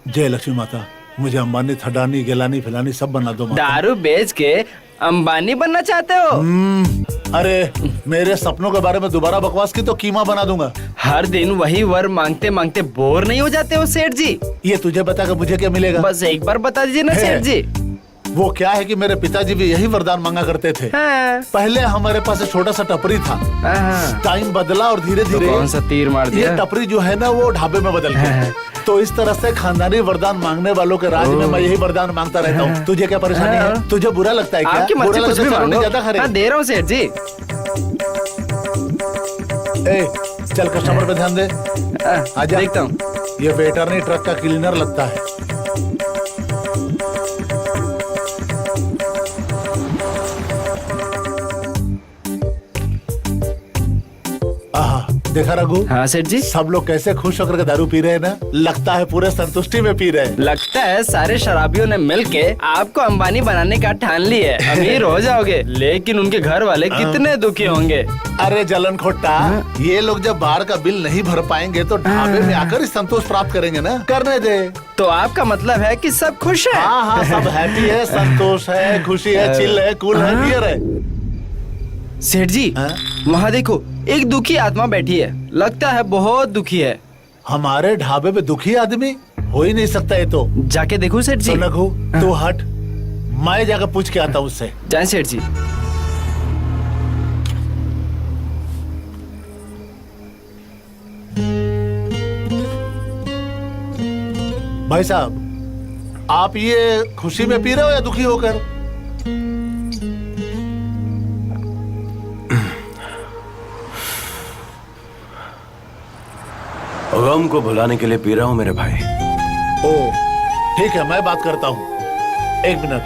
जय लक्ष्मी माता, मुझे अंबानी, थडानी, गिलानी, फिलानी सब बना दो माता। दारू बेच के अंबानी बनना चाहते हो? अरे मेरे सपनों के बारे में दोबारा बकवास की तो कीमा बना दूंगा। हर दिन वही वर मांगते मांगते बोर नहीं हो जाते हो सेठ जी? ये तुझे बता कि मुझे क्या मिलेगा? बस एक बार बता दीजिए ना सेठ जी। वो क्या है कि मेरे पिताजी भी यही वरदान मांगा करते थे। हाँ। पहले हमारे पास एक छोटा सा टपरी था। हाँ। टाइम बदला और धीरे धीरे कौन सा तीर मार दिया? ये टपरी जो है ना वो ढाबे में बदल गया। तो इस तरह से खानदानी वरदान मांगने वालों के राज में मैं यही वरदान मांगता रहता हूँ। तुझे क्या परेशानी है? तुझे बुरा लगता है क्या? आपकी मर्जी, कुछ भी मांगो। ज्यादा खरे। हाँ, दे रहा हूँ सेठ जी। चल कस्टमर पे ध्यान दे। आजा। देखता हूँ। ये वेटर नहीं, ट्रक का क्लीनर लगता है। देखा रघु? हाँ सेठ जी। सब लोग कैसे खुश होकर के दारू पी रहे हैं ना। लगता है पूरे संतुष्टि में पी रहे हैं। लगता है सारे शराबियों ने मिलके आपको अंबानी बनाने का ठान ली है। अमीर हो जाओगे, लेकिन उनके घर वाले कितने दुखी होंगे। अरे जलन खोटा, ये लोग जब बाहर का बिल नहीं भर पाएंगे तो ढाबे में आकर ही संतोष प्राप्त करेंगे ना। करने दे। तो आपका मतलब है कि सब खुश है? हाँ हाँ, सब हैप्पी है, संतोष है, खुशी है, चिल है, कूल है, बियर है। सेठ जी, वहाँ देखो, एक दुखी आत्मा बैठी है। लगता है बहुत दुखी है। हमारे ढाबे पे दुखी आदमी हो ही नहीं सकता। ये तो जाके देखो सेठ जी। तो रघु तू हट, मैं जाकर पूछ के आता हूँ उससे। जाए सेठ जी। भाई साहब, आप ये खुशी में पी रहे हो या दुखी होकर? गम को भुलाने के लिए पी रहा हूँ मेरे भाई। ओ ठीक है, मैं बात करता हूँ। एक मिनट।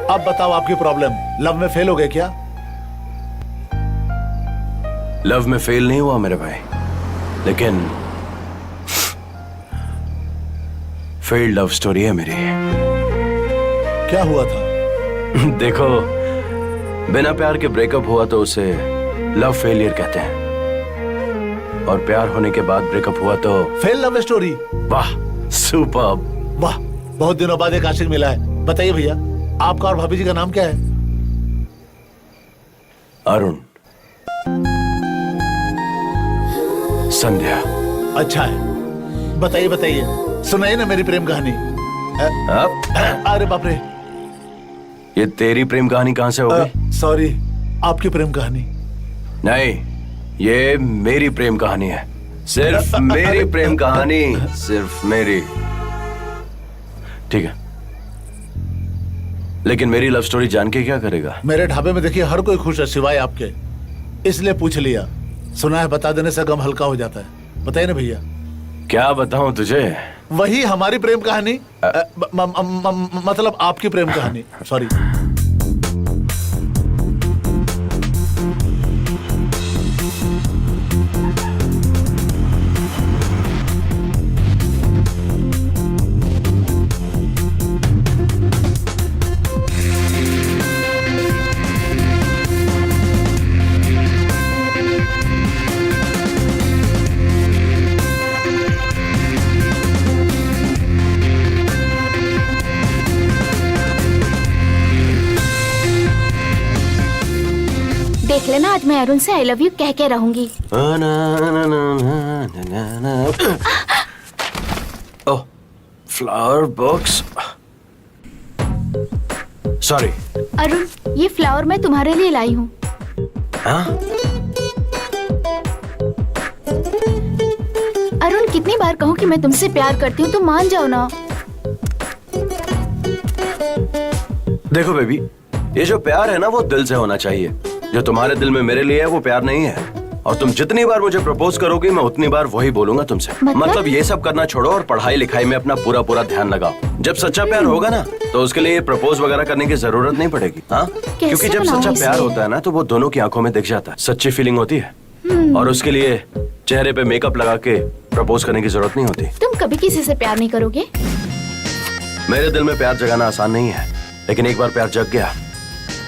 अब बताओ आपकी प्रॉब्लम। लव में फेल हो गए क्या? लव में फेल नहीं हुआ मेरे भाई, लेकिन फेल्ड लव स्टोरी है मेरी। क्या हुआ था? देखो, बिना प्यार के ब्रेकअप हुआ तो उसे लव फेलियर कहते हैं, और प्यार होने के बाद ब्रेकअप हुआ तो फेल लव स्टोरी। वाह, सुपर्ब। वाह, बहुत दिनों बाद एक आशिक मिला है। बताइए भैया, आपका और भाभी जी का नाम क्या है? अरुण। संध्या। अच्छा है, बताइए बताइए, सुनाइए ना मेरी प्रेम कहानी। अरे बाप रे, ये तेरी प्रेम कहानी कहां से हो गई? सॉरी, आपकी प्रेम कहानी। नहीं, ये मेरी प्रेम कहानी है। सिर्फ मेरी प्रेम कहानी, सिर्फ मेरी। ठीक है, लेकिन मेरी लव स्टोरी जान के क्या करेगा? मेरे ढाबे में देखिए हर कोई खुश है सिवाय आपके, इसलिए पूछ लिया। सुना है बता देने से गम हल्का हो जाता है। बताइए ना भैया। क्या बताऊं तुझे? वही हमारी प्रेम कहानी, मतलब आपकी प्रेम कहानी। सॉरी। देख लेना, आज मैं अरुण से आई लव यू कह के रहूंगी। ओह, फ्लावर बॉक्स। सॉरी। अरुण, ये फ्लावर मैं तुम्हारे लिए लाई हूँ। हाँ? अरुण, कितनी बार कहूँ कि मैं तुमसे प्यार करती हूँ, तुम मान जाओ ना। देखो बेबी, ये जो प्यार है ना वो दिल से होना चाहिए। जो तुम्हारे दिल में मेरे लिए है वो प्यार नहीं है। और तुम जितनी बार मुझे प्रपोज करोगी मैं उतनी बार वही बोलूंगा तुमसे। मतलब ये सब करना छोड़ो और पढ़ाई लिखाई में अपना पूरा पूरा ध्यान लगाओ। जब सच्चा प्यार होगा ना तो उसके लिए प्रपोज वगैरह करने की जरूरत नहीं पड़ेगी। हाँ, क्योंकि जब सच्चा प्यार होता है ना तो वो दोनों की आंखों में दिख जाता है, सच्ची फीलिंग होती है। और उसके लिए चेहरे पे मेकअप लगा के प्रपोज करने की जरूरत नहीं होती। तुम कभी किसी से प्यार नहीं करोगे? मेरे दिल में प्यार जगाना आसान नहीं है, लेकिन एक बार प्यार जग गया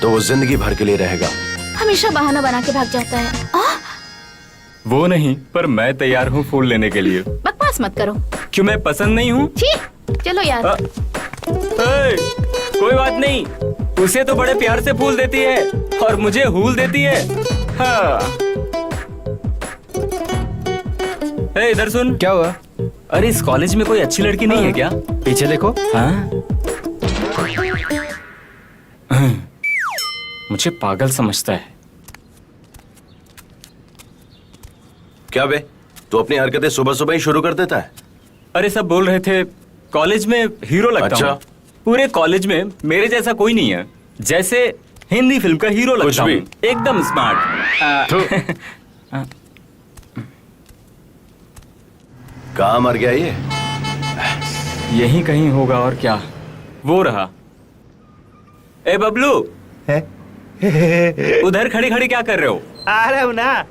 तो वो जिंदगी भर के लिए रहेगा। हमेशा बहाना बना के भाग जाता है। वो नहीं, पर मैं तैयार हूँ फूल लेने के लिए। बकवास मत करो। क्यों, मैं पसंद नहीं हूँ? छी, चलो यार। कोई बात नहीं, उसे तो बड़े प्यार से फूल देती है और मुझे हूल देती है। हाँ। इधर सुन। क्या हुआ? अरे इस कॉलेज में कोई अच्छी लड़की नहीं है क्या? पीछे देखो। हाँ? मुझे पागल समझता है। क्या बे, तू अपनी हरकतें सुबह सुबह ही शुरू कर देता है? अरे सब बोल रहे थे कॉलेज में हीरो लगता अच्छा। हूँ। पूरे कॉलेज में मेरे जैसा कोई नहीं है, जैसे हिंदी फिल्म का हीरो कुछ लगता भी। हूँ, एकदम स्मार्ट। कहाँ मर गया ये? यहीं कहीं होगा और क्या। वो रहा। ए बबलू, उधर खड़ी खड़ी क्या कर रहे हो? आ रहा हूँ ना।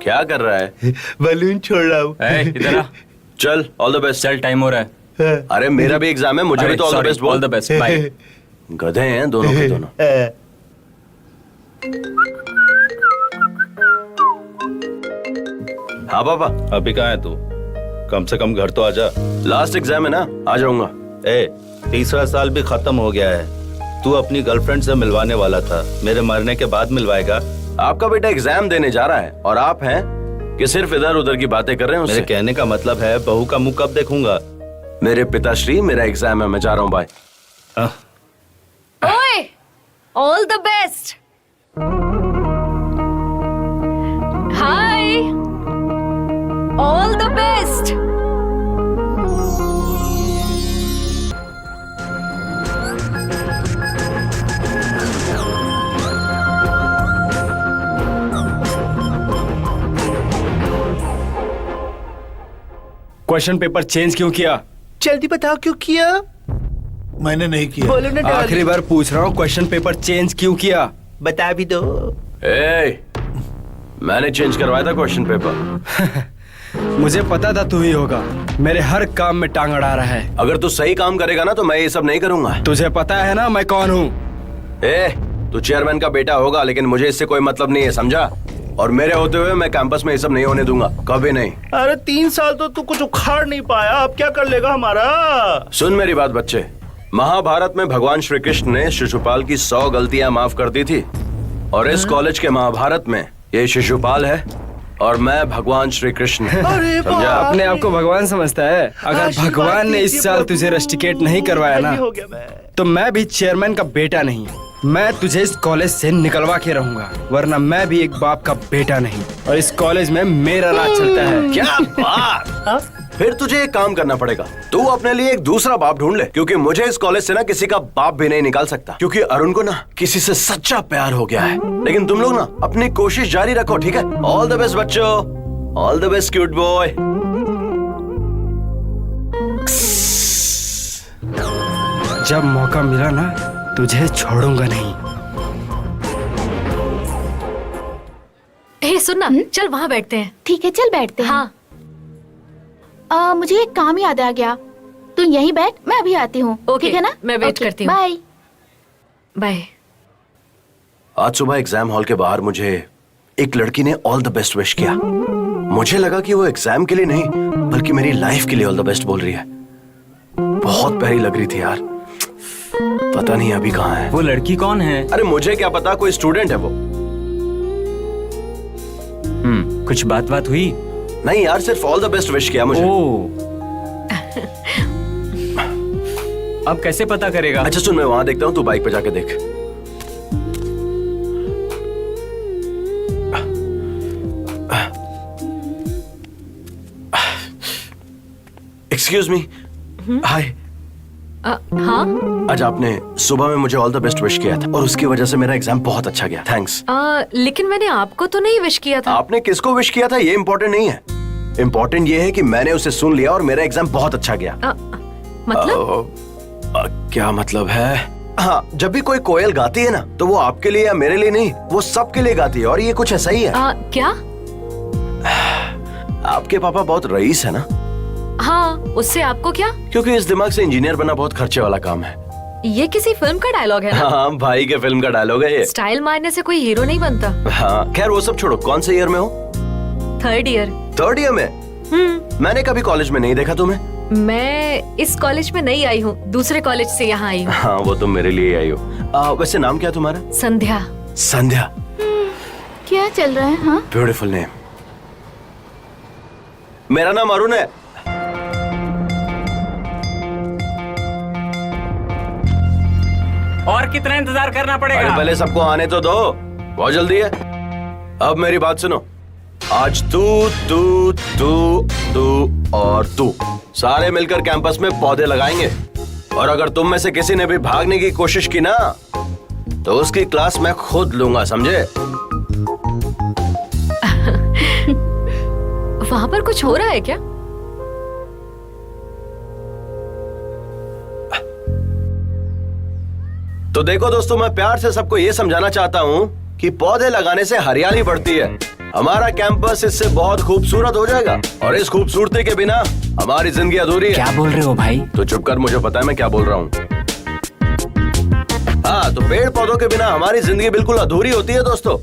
क्या कर रहा है? बलून छोड़ रहा हूँ। इधर आ। चल, ऑल द बेस्ट। चल, टाइम हो रहा है। अरे मेरा भी एग्जाम है, मुझे भी तो ऑल द बेस्ट बोल। All the best, bye. गधे हैं दोनों के दोनों। हाँ पापा। अभी कहाँ है तू? कम से कम घर तो आजा। लास्ट एग्जाम है ना, आ जाऊंगा। तीसरा साल भी खत्म हो गया है। तू अपनी गर्लफ्रेंड से मिलवाने वाला था, मेरे मरने के बाद मिलवाएगा? आपका बेटा एग्जाम देने जा रहा है और आप हैं कि सिर्फ इधर उधर की बातें कर रहे हैं उससे। मेरे कहने का मतलब है बहू का मुंह कब देखूंगा? मेरे पिताश्री, मेरा एग्जाम है, मैं जा रहा हूँ, बाय। ओए, all the best. Hi, all the best. Question paper change क्यों किया? जल्दी बताओ क्यों किया? मैंने नहीं किया। बोलो ना। आखिरी बार पूछ रहा हूँ, क्वेश्चन पेपर चेंज क्यों किया? बता भी दो। मैंने चेंज करवाया था क्वेश्चन पेपर। मुझे पता था तू ही होगा। मेरे हर काम में टांग अड़ा रहा है। अगर तू सही काम करेगा ना तो मैं ये सब नहीं करूंगा। तुझे पता है ना मैं कौन हूँ? तू चेयरमैन का बेटा होगा, लेकिन मुझे इससे कोई मतलब नहीं है, समझा? और मेरे होते हुए मैं कैंपस में ये सब नहीं होने दूंगा, कभी नहीं। अरे 3 साल तो तू कुछ उखाड़ नहीं पाया, अब क्या कर लेगा हमारा? सुन मेरी बात बच्चे, महाभारत में भगवान श्री कृष्ण ने शिशुपाल की 100 गलतियां माफ कर दी थी, और इस कॉलेज के महाभारत में ये शिशुपाल है और मैं भगवान श्री कृष्ण। समझा? अपने आप को भगवान समझता है। अगर भगवान ने इस साल तुझे रस्टिकेट नहीं करवाया ना, तो मैं भी चेयरमैन का बेटा नहीं, मैं तुझे इस कॉलेज से निकलवा के रहूंगा, वरना मैं भी एक बाप का बेटा नहीं, और इस कॉलेज में मेरा राज चलता है। क्या बात? फिर तुझे एक काम करना पड़ेगा, तू अपने लिए एक दूसरा बाप ढूंढ ले, क्योंकि मुझे इस कॉलेज से ना किसी का बाप भी नहीं निकाल सकता, क्योंकि अरुण को ना किसी से सच्चा प्यार हो गया है। लेकिन तुम लोग ना अपनी कोशिश जारी रखो, ठीक है? ऑल द बेस्ट बच्चों, all the best cute boy. जब मौका मिला ना, तुझे छोड़ूंगा नहीं। ए सुनना, चल वहाँ बैठते हैं। ठीक है, चल बैठते हैं। हाँ। मुझे एक काम याद आ गया। तू यहीं बैठ, मैं अभी आती हूँ। ओके, ठीक है ना? मैं वेट करती हूँ। बाय। बाय। आज सुबह एग्जाम हॉल के बाहर मुझे एक लड़की ने ऑल द बेस्ट विश किया। मुझे लगा कि वो एग्जाम के लिए नहीं, बल्कि मेरी लाइफ के लिए ऑल द बेस्ट बोल रही है। बहुत प्यारी लग रही थी यार। पता नहीं अभी कहाँ है। वो लड़की कौन है? अरे मुझे क्या पता, कोई स्टूडेंट है वो। कुछ बात हुई? नहीं यार, सिर्फ ऑल द बेस्ट विश किया मुझे। अब कैसे पता करेगा? अच्छा सुन, मैं वहां देखता हूँ, तू बाइक पे जाके देख। Excuse me. हाय, हाँ आज आपने सुबह में मुझे ऑल द बेस्ट विश किया था और उसकी वजह से मेरा एग्जाम बहुत अच्छा गया। थैंक्स। लेकिन मैंने आपको तो नहीं विश किया था। आपने किसको विश किया था ये इम्पोर्टेंट नहीं है। इम्पोर्टेंट ये है कि मैंने उसे सुन लिया और मेरा एग्जाम बहुत अच्छा गया। मतलब क्या मतलब है? हाँ, जब भी कोई कोयल गाती है ना तो वो आपके लिए या मेरे लिए नहीं, वो सबके लिए गाती है और ये कुछ ऐसा ही है। क्या? आपके पापा बहुत रईस है ना? हाँ, उससे आपको क्या? क्योंकि इस दिमाग से इंजीनियर बनना बहुत खर्चे वाला काम है। ये किसी फिल्म का डायलॉग है ना? हाँ, भाई के फिल्म का डायलॉग है ये। स्टाइल मारने से कोई हीरो नहीं बनता। हाँ, खैर वो सब छोड़ो। कौन से ईयर में हो? 3rd year. 3rd ईयर में? मैंने कभी कॉलेज में नहीं देखा तुम्हें। मैं इस कॉलेज में नहीं आई हूँ, दूसरे कॉलेज से यहाँ आई हूँ। हाँ, वो तुम मेरे लिए आई हो। वैसे नाम क्या तुम्हारा? संध्या। संध्या, क्या चल रहा है? हाँ, ब्यूटीफुल नेम। मेरा नाम अरुण है। और कितना इंतजार करना अरे पड़ेगा? पहले सबको आने तो दो, बहुत जल्दी है। अब मेरी बात सुनो। आज तू तू तू तू और तू सारे मिलकर कैंपस में पौधे लगाएंगे और अगर तुम में से किसी ने भी भागने की कोशिश की ना तो उसकी क्लास मैं खुद लूंगा, समझे? वहाँ पर कुछ हो रहा है क्या? तो देखो दोस्तों, मैं प्यार से सबको ये समझाना चाहता हूँ कि पौधे लगाने से हरियाली बढ़ती है। हमारा कैंपस इससे बहुत खूबसूरत हो जाएगा और इस खूबसूरती के बिना हमारी जिंदगी अधूरी है। क्या बोल रहे हो भाई? तो चुप कर, मुझे पता है मैं क्या बोल रहा हूँ। हाँ, तो पेड़ पौधों के बिना हमारी जिंदगी बिल्कुल अधूरी होती है दोस्तों,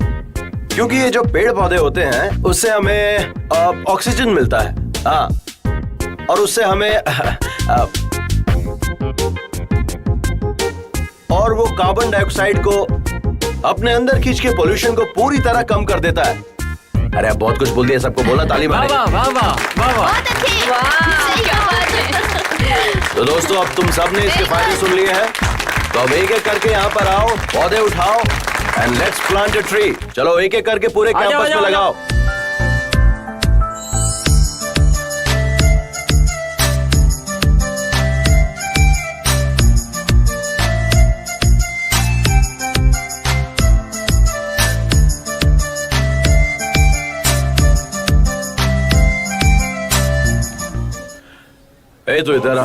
क्योंकि ये जो पेड़ पौधे होते हैं उससे हमें ऑक्सीजन मिलता है। हाँ, और उससे हमें और वो कार्बन डाइऑक्साइड को अपने अंदर खींच के पोल्यूशन को पूरी तरह कम कर देता है। अरे अब बहुत कुछ बोल दिया, सबको बोला ताली मारे। वाह वाह वाह वाह वाह। तो दोस्तों, अब तुम सबने इसके फायदे सुन लिए हैं, तो अब एक एक करके यहाँ पर आओ, पौधे उठाओ and let's plant a tree. चलो एक एक करके पूरे कैंपस में लगाओ। ए तो इधर आ।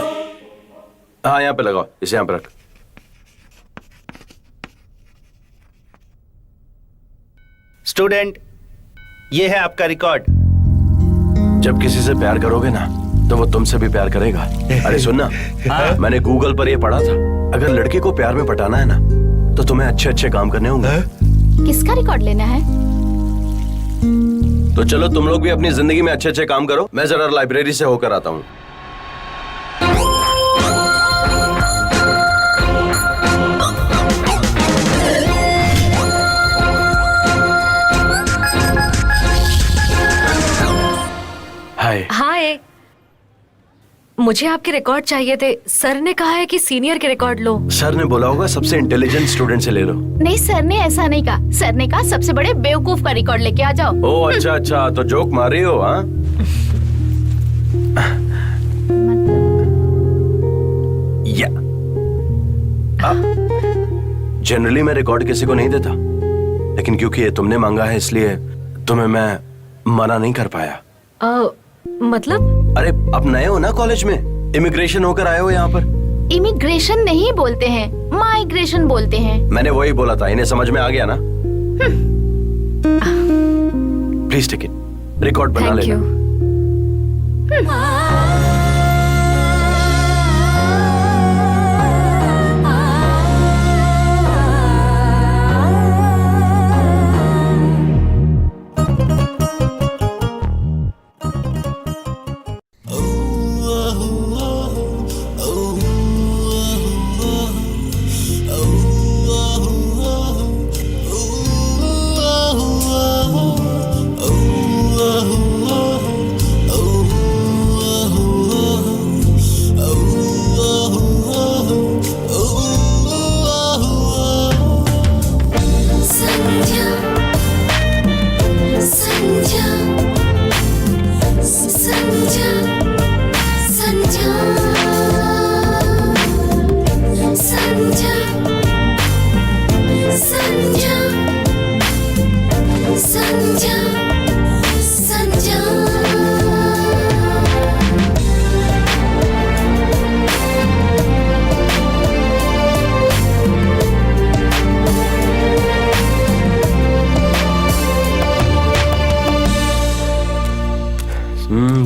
हाँ, यहाँ पे लगाओ, इसे यहाँ पे रख। स्टूडेंट, ये है आपका रिकॉर्ड। जब किसी से प्यार करोगे ना तो वो तुमसे भी प्यार करेगा। अरे सुनना, मैंने गूगल पर ये पढ़ा था, अगर लड़की को प्यार में पटाना है ना तो तुम्हें अच्छे अच्छे काम करने होंगे। किसका रिकॉर्ड लेना है? तो चलो तुम लोग भी अपनी जिंदगी में अच्छे अच्छे काम करो। मैं जरा लाइब्रेरी से होकर आता हूँ। हाय। हाय, मुझे आपके रिकॉर्ड चाहिए थे। सर ने कहा है कि सीनियर के रिकॉर्ड लो। सर ने बोला होगा सबसे इंटेलिजेंट स्टूडेंट से ले लो। नहीं, सर ने ऐसा नहीं कहा। सर ने कहा सबसे बड़े बेवकूफ का रिकॉर्ड लेके आ जाओ। ओ अच्छा अच्छा, तो जोक मार रही हो? हाँ, या जनरली मैं रिकॉर्ड किसी को नहीं देता, लेकिन क्योंकि ये तुमने मांगा है इसलिए तुम्हें मैं मना नहीं कर पाया। मतलब? अरे अब नए हो ना कॉलेज में, इमिग्रेशन होकर आए हो यहाँ पर। इमिग्रेशन नहीं बोलते हैं, माइग्रेशन बोलते हैं। मैंने वही बोला था, इन्हें समझ में आ गया ना? प्लीज टेक इट, रिकॉर्ड बना थैंक लेना। यू।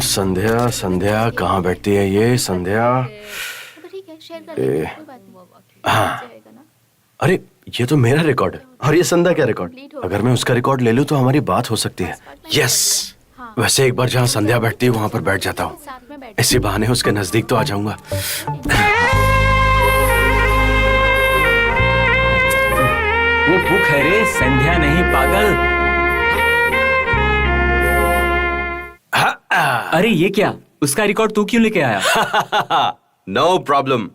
संध्या संध्या कहाँ बैठती है ये संध्या? ठीक है, शेयर कर लेंगे, कोई बात नहीं। हाँ जाएगा ना। अरे ये तो मेरा रिकॉर्ड है और ये संध्या क्या रिकॉर्ड? अगर मैं उसका रिकॉर्ड ले लूं तो हमारी बात हो सकती है। यस, वैसे एक बार जहाँ संध्या बैठती है वहां पर बैठ जाता हूँ, साथ में बैठ। इसी बहाने उसके नजदीक तो आ जाऊंगा। वो बुक है रे, संध्या नहीं पागल। अरे ये क्या, उसका रिकॉर्ड तू क्यों लेके आया? No problem.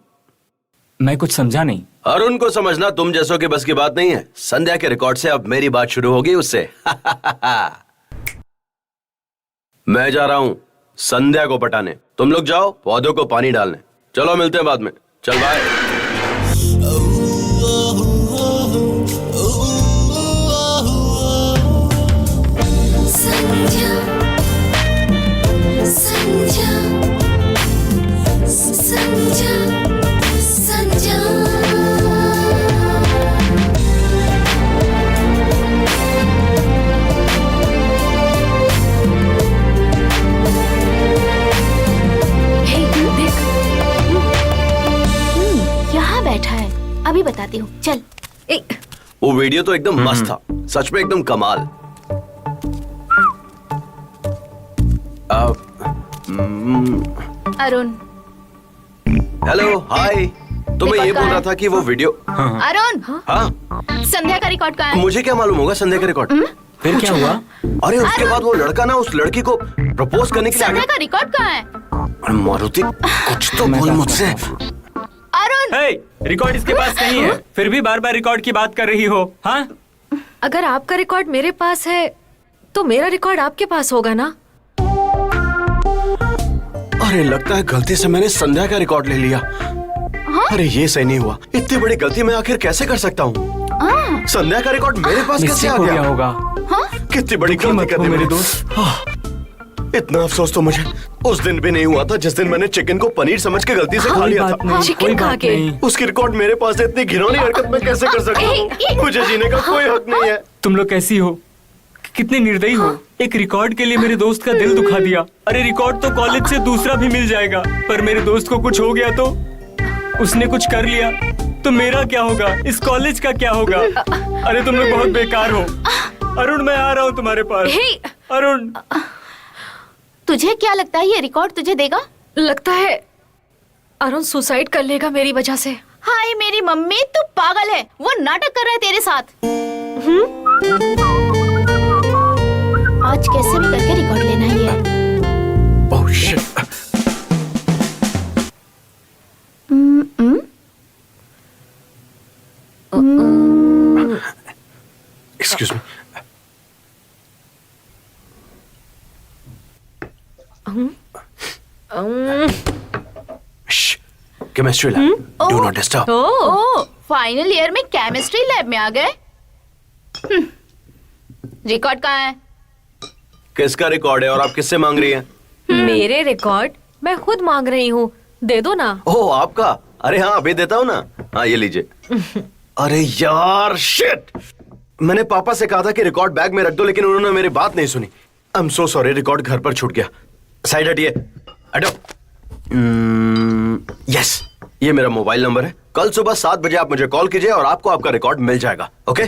मैं कुछ समझा नहीं। अरुण को समझना तुम जैसों की बस की बात नहीं है। संध्या के रिकॉर्ड से अब मेरी बात शुरू होगी उससे। मैं जा रहा हूँ संध्या को पटाने, तुम लोग जाओ पौधों को पानी डालने। चलो मिलते हैं बाद में, चल बाय। यहाँ बैठा है, अभी बताती हूँ, चल। वो वीडियो तो एकदम मस्त था, सच में एकदम कमाल। अरुण। हेलो हाय, तो मैं ये बोल रहा था कि वो वीडियो। अरुण, हाँ संध्या का रिकॉर्ड कहाँ है? मुझे क्या मालूम होगा संध्या का रिकॉर्ड? फिर क्या हुआ? अरे उसके बाद वो लड़का ना उस लड़की को प्रपोज करने के लिए संध्या आगे। का रिकॉर्ड कहाँ है? अरे मारुति कुछ तो बोल मुझसे। अरुण, हे, रिकॉर्ड इसके पास नहीं है, फिर भी बार बार रिकॉर्ड की बात कर रही हो। हाँ, अगर आपका रिकॉर्ड मेरे पास है तो मेरा रिकॉर्ड आपके पास होगा ना? अरे लगता है गलती से मैंने संध्या का रिकॉर्ड ले लिया। अरे ये सही नहीं हुआ, इतनी बड़ी गलती मैं आखिर कैसे कर सकता हूँ? संध्या का रिकॉर्ड मेरे पास कैसे मिस्टेक आ हो गया? गया होगा। कितनी बड़ी दुखी गलती मत कर हो दी मेरे मैंने। दोस्त। इतना अफसोस तो मुझे उस दिन भी नहीं हुआ था जिस दिन मैंने चिकन को पनीर समझ के गलती से खा कोई लिया बात था। नहीं, चिकन कोई खा बात के। नहीं। उसकी रिकॉर्ड मेरे पास है, इतनी घिनौनी हरकत मैं कैसे कर सकता हूँ? मुझे जीने का कोई हक नहीं है। तुम लोग कैसी हो, कितने निर्दयी हो। एक रिकॉर्ड के लिए मेरे दोस्त का दिल दुखा दिया। अरे रिकॉर्ड तो कॉलेज से दूसरा भी मिल जाएगा, पर मेरे दोस्त को कुछ हो गया तो, उसने कुछ कर लिया तो मेरा क्या होगा, इस कॉलेज का क्या होगा? अरे तुम लोग बहुत बेकार हो। अरुण मैं आ रहा हूँ तुम्हारे पास। अरुण, तुझे क्या लगता है ये रिकॉर्ड तुझे देगा? लगता है अरुण सुसाइड कर लेगा मेरी वजह से। हाय मेरी मम्मी, तू पागल है, वो नाटक कर रहा है तेरे साथ। आज कैसे भी करके रिकॉर्ड लेना ही है। Oh shit. Excuse me. Chemistry lab, do not disturb. Oh, final year में केमिस्ट्री लैब में आ गए। रिकॉर्ड कहाँ है? किसका रिकॉर्ड है और आप किससे मांग रही हैं? मेरे रिकॉर्ड मैं खुद मांग रही हूँ, दे दो ना। ओह आपका? अरे हाँ अभी देता हूँ ना। हाँ ये लीजिए। अरे यार शिट, मैंने पापा से कहा था कि रिकॉर्ड बैग में रख दो, लेकिन उन्होंने मेरी बात नहीं सुनी। I am so sorry, record घर पर छूट गया। साइड हटिए, हटो। यस, ये मेरा मोबाइल नंबर है। कल सुबह 7 बजे आप मुझे कॉल कीजिए और आपको आपका रिकॉर्ड मिल जाएगा। ओके?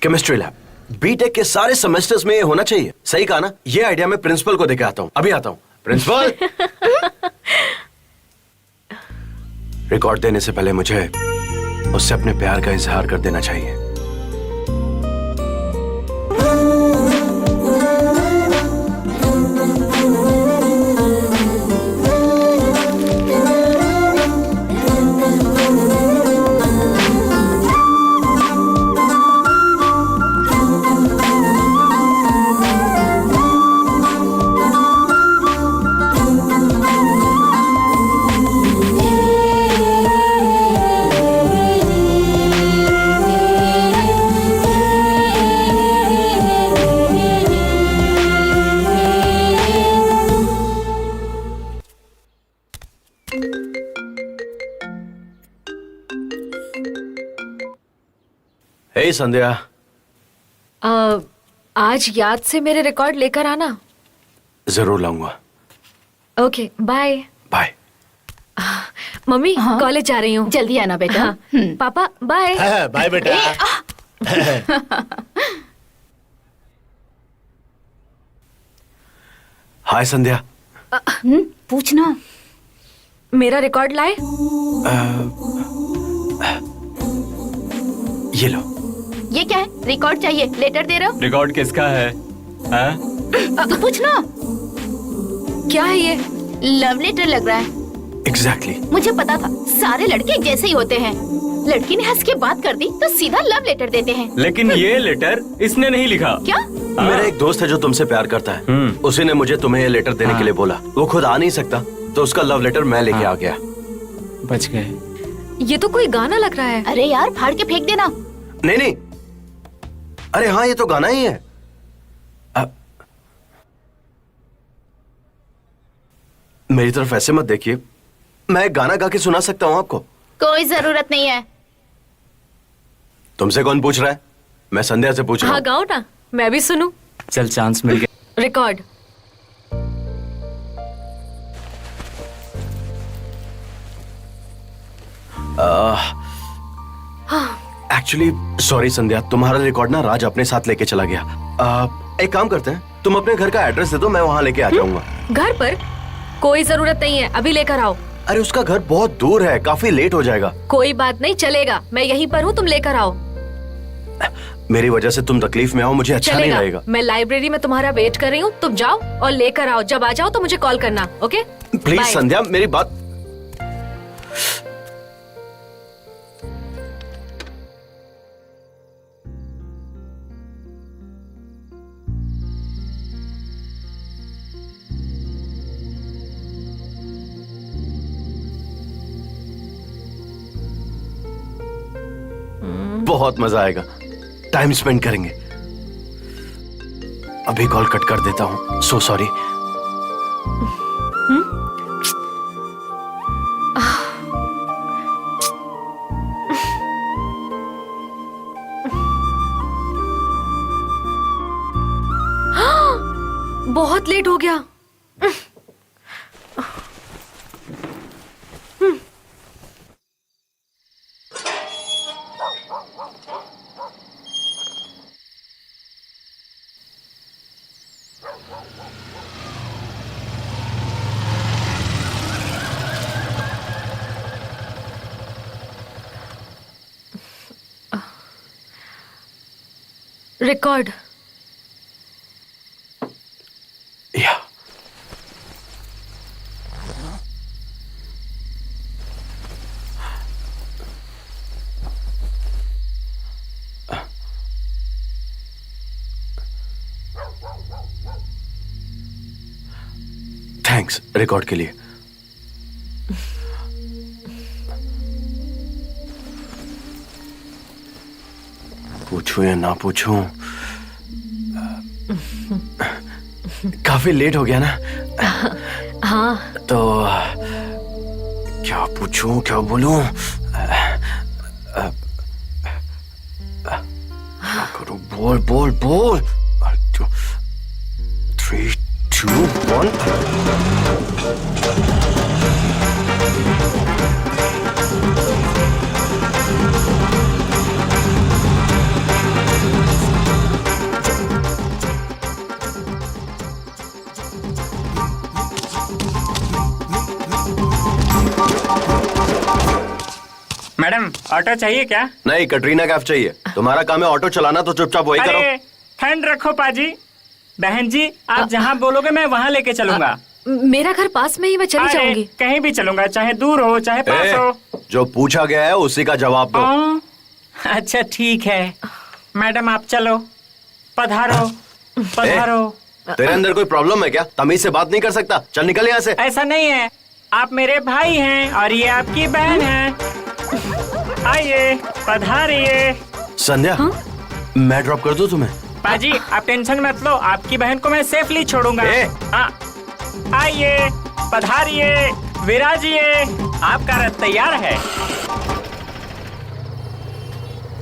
केमिस्ट्री लैब, बीटेक के सारे सेमेस्टर्स में ये होना चाहिए। सही कहा ना? ये आइडिया मैं प्रिंसिपल को देके आता हूँ, अभी आता हूँ। प्रिंसिपल, रिकॉर्ड देने से पहले मुझे उससे अपने प्यार का इजहार कर देना चाहिए। हे संध्या, आज याद से मेरे रिकॉर्ड लेकर आना। जरूर लाऊंगा। Okay bye. Bye. Mummy college जा रही हूँ। जल्दी आना बेटा। हाँ, पापा बाय। बाय बेटा। हाय संध्या। पूछना। मेरा रिकॉर्ड लाए? ये लो। ये क्या है? रिकॉर्ड चाहिए? लेटर दे रहे हो? रिकॉर्ड किसका है? हाँ? पूछना। क्या है ये? लव लेटर लग रहा है। एग्जैक्टली। मुझे पता था सारे लड़के एक जैसे ही होते हैं। लड़की ने हंस के बात कर दी तो सीधा लव लेटर देते हैं। लेकिन ये लेटर इसने नहीं लिखा। क्या? मेरा एक दोस्त है जो तुमसे प्यार करता है। उसी ने मुझे तुम्हें ये लेटर देने के लिए बोला। वो खुद आ नहीं सकता तो उसका लव लेटर मैं लेके आ गया। बच गए। ये तो कोई गाना लग रहा है। अरे यार फाड़ के फेंक देना। नहीं नहीं, अरे हाँ ये तो गाना ही है। मेरी तरफ ऐसे मत देखिए, मैं एक गाना गा के सुना सकता हूँ आपको। कोई जरूरत नहीं है। तुमसे कौन पूछ रहा है? मैं संध्या से पूछ रहा हाँ हूँ। गाओ ना, मैं भी सुनूं। चल चांस मिल गया। रिकॉर्ड। एक्चुअली सॉरी संध्या, तुम्हारा रिकॉर्ड ना राज अपने साथ लेके चला गया। एक काम करते हैं, तुम अपने घर का एड्रेस दे दो, मैं वहाँ लेके आ जाऊंगा। घर पर? कोई जरूरत नहीं है, अभी लेकर आओ। अरे उसका घर बहुत दूर है, काफी लेट हो जाएगा। कोई बात नहीं, चलेगा। मैं यहीं पर हूँ, तुम लेकर आओ। मेरी वजह से तुम तकलीफ में आओ, मुझे अच्छा नहीं चलेगा। लगेगा। मैं लाइब्रेरी में तुम्हारा वेट कर रही हूँ, तुम जाओ और लेकर आओ। जब आ जाओ तो मुझे कॉल करना, ओके? Please bye. संध्या मेरी बात। बहुत मजा आएगा, टाइम स्पेंड करेंगे। अभी कॉल कट कर देता हूँ, सो सॉरी। बहुत लेट हो गया। रिकॉर्ड। या थैंक्स रिकॉर्ड के लिए। पूछूं या ना पूछूं, काफी लेट हो गया ना। हाँ तो क्या पूछूं, क्या बोलूं, क्या करूं? बोल बोल बोल। 3, 2, 1। मैडम ऑटो चाहिए क्या? नहीं, कटरीना कैफ चाहिए। तुम्हारा काम है ऑटो चलाना, तो चुपचाप वही करो। अरे ठंड रखो पाजी। बहन जी आप जहाँ बोलोगे मैं वहाँ लेके चलूंगा। मेरा घर पास में ही, मैं चली अरे, जाऊंगी। कहीं भी चलूंगा, चाहे दूर हो चाहे पास हो। जो पूछा गया है उसी का जवाब दो। अच्छा ठीक है मैडम, आप चलो। पधारो पधारो। तेरे अंदर कोई प्रॉब्लम है क्या? तमीज से बात नहीं कर सकता? चल निकल यहाँ से। ऐसा नहीं है, आप मेरे भाई हैं और ये आपकी बहन है। आइए पधारिए। संध्या, मैं ड्रॉप कर दूं तुम्हें? पाजी आप टेंशन मत लो, आपकी बहन को मैं सेफली छोड़ूंगा। आइए पधारिए, विराजिए, आपका रथ तैयार है।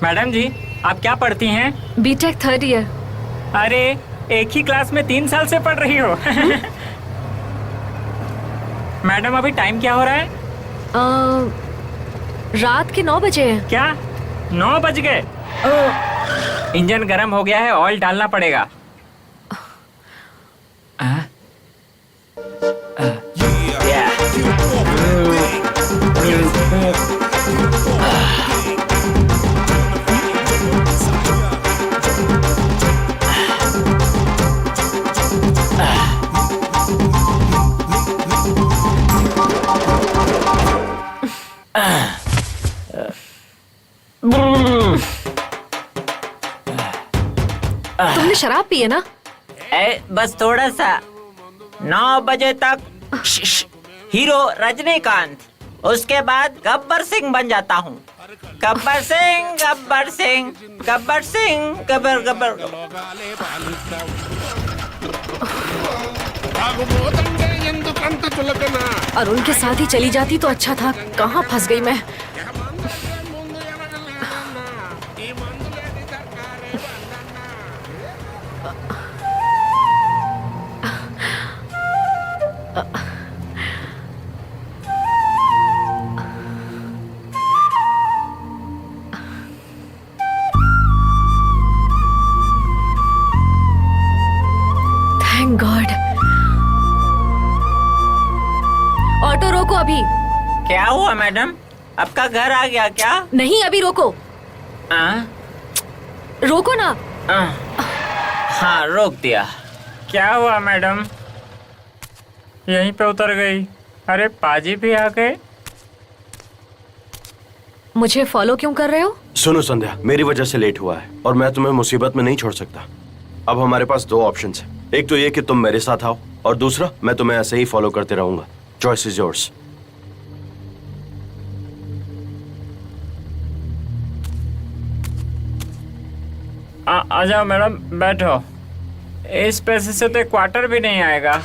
मैडम जी आप क्या पढ़ती हैं? BTech 3rd year. अरे एक ही क्लास में 3 साल से पढ़ रही हो। मैडम अभी टाइम क्या हो रहा है? रात के 9 बजे हैं। क्या 9 बज गए? इंजन गर्म हो गया है, ऑयल डालना पड़ेगा। तुमने शराब पी है ना? बस थोड़ा सा। 9 बजे तक हीरो रजनीकांत, उसके बाद गब्बर सिंह बन जाता हूँ। गब्बर सिंह, गब्बर सिंह, गब्बर सिंह, गब्बर गब्बर। अरुण के साथ ही चली जाती तो अच्छा था। कहाँ फंस गई मैं। Thank God. ऑटो रोको अभी। क्या हुआ मैडम? आपका घर आ गया क्या? नहीं, अभी रोको। रोको ना। हाँ, रोक दिया। क्या हुआ मैडम? यहीं पे उतर गई। अरे पाजी भी आ गए। मुझे फॉलो क्यों कर रहे हो? सुनो संध्या, मेरी वजह से लेट हुआ है और मैं तुम्हें मुसीबत में नहीं छोड़ सकता। अब हमारे पास 2 ऑप्शंस हैं। एक तो ये कि तुम मेरे साथ आओ और दूसरा मैं तुम्हें ऐसे ही फॉलो करते रहूंगा। Choice is yours. आ जाओ मैडम, बैठो। इस पैसे से तो क्वार्टर भी नहीं आएगा।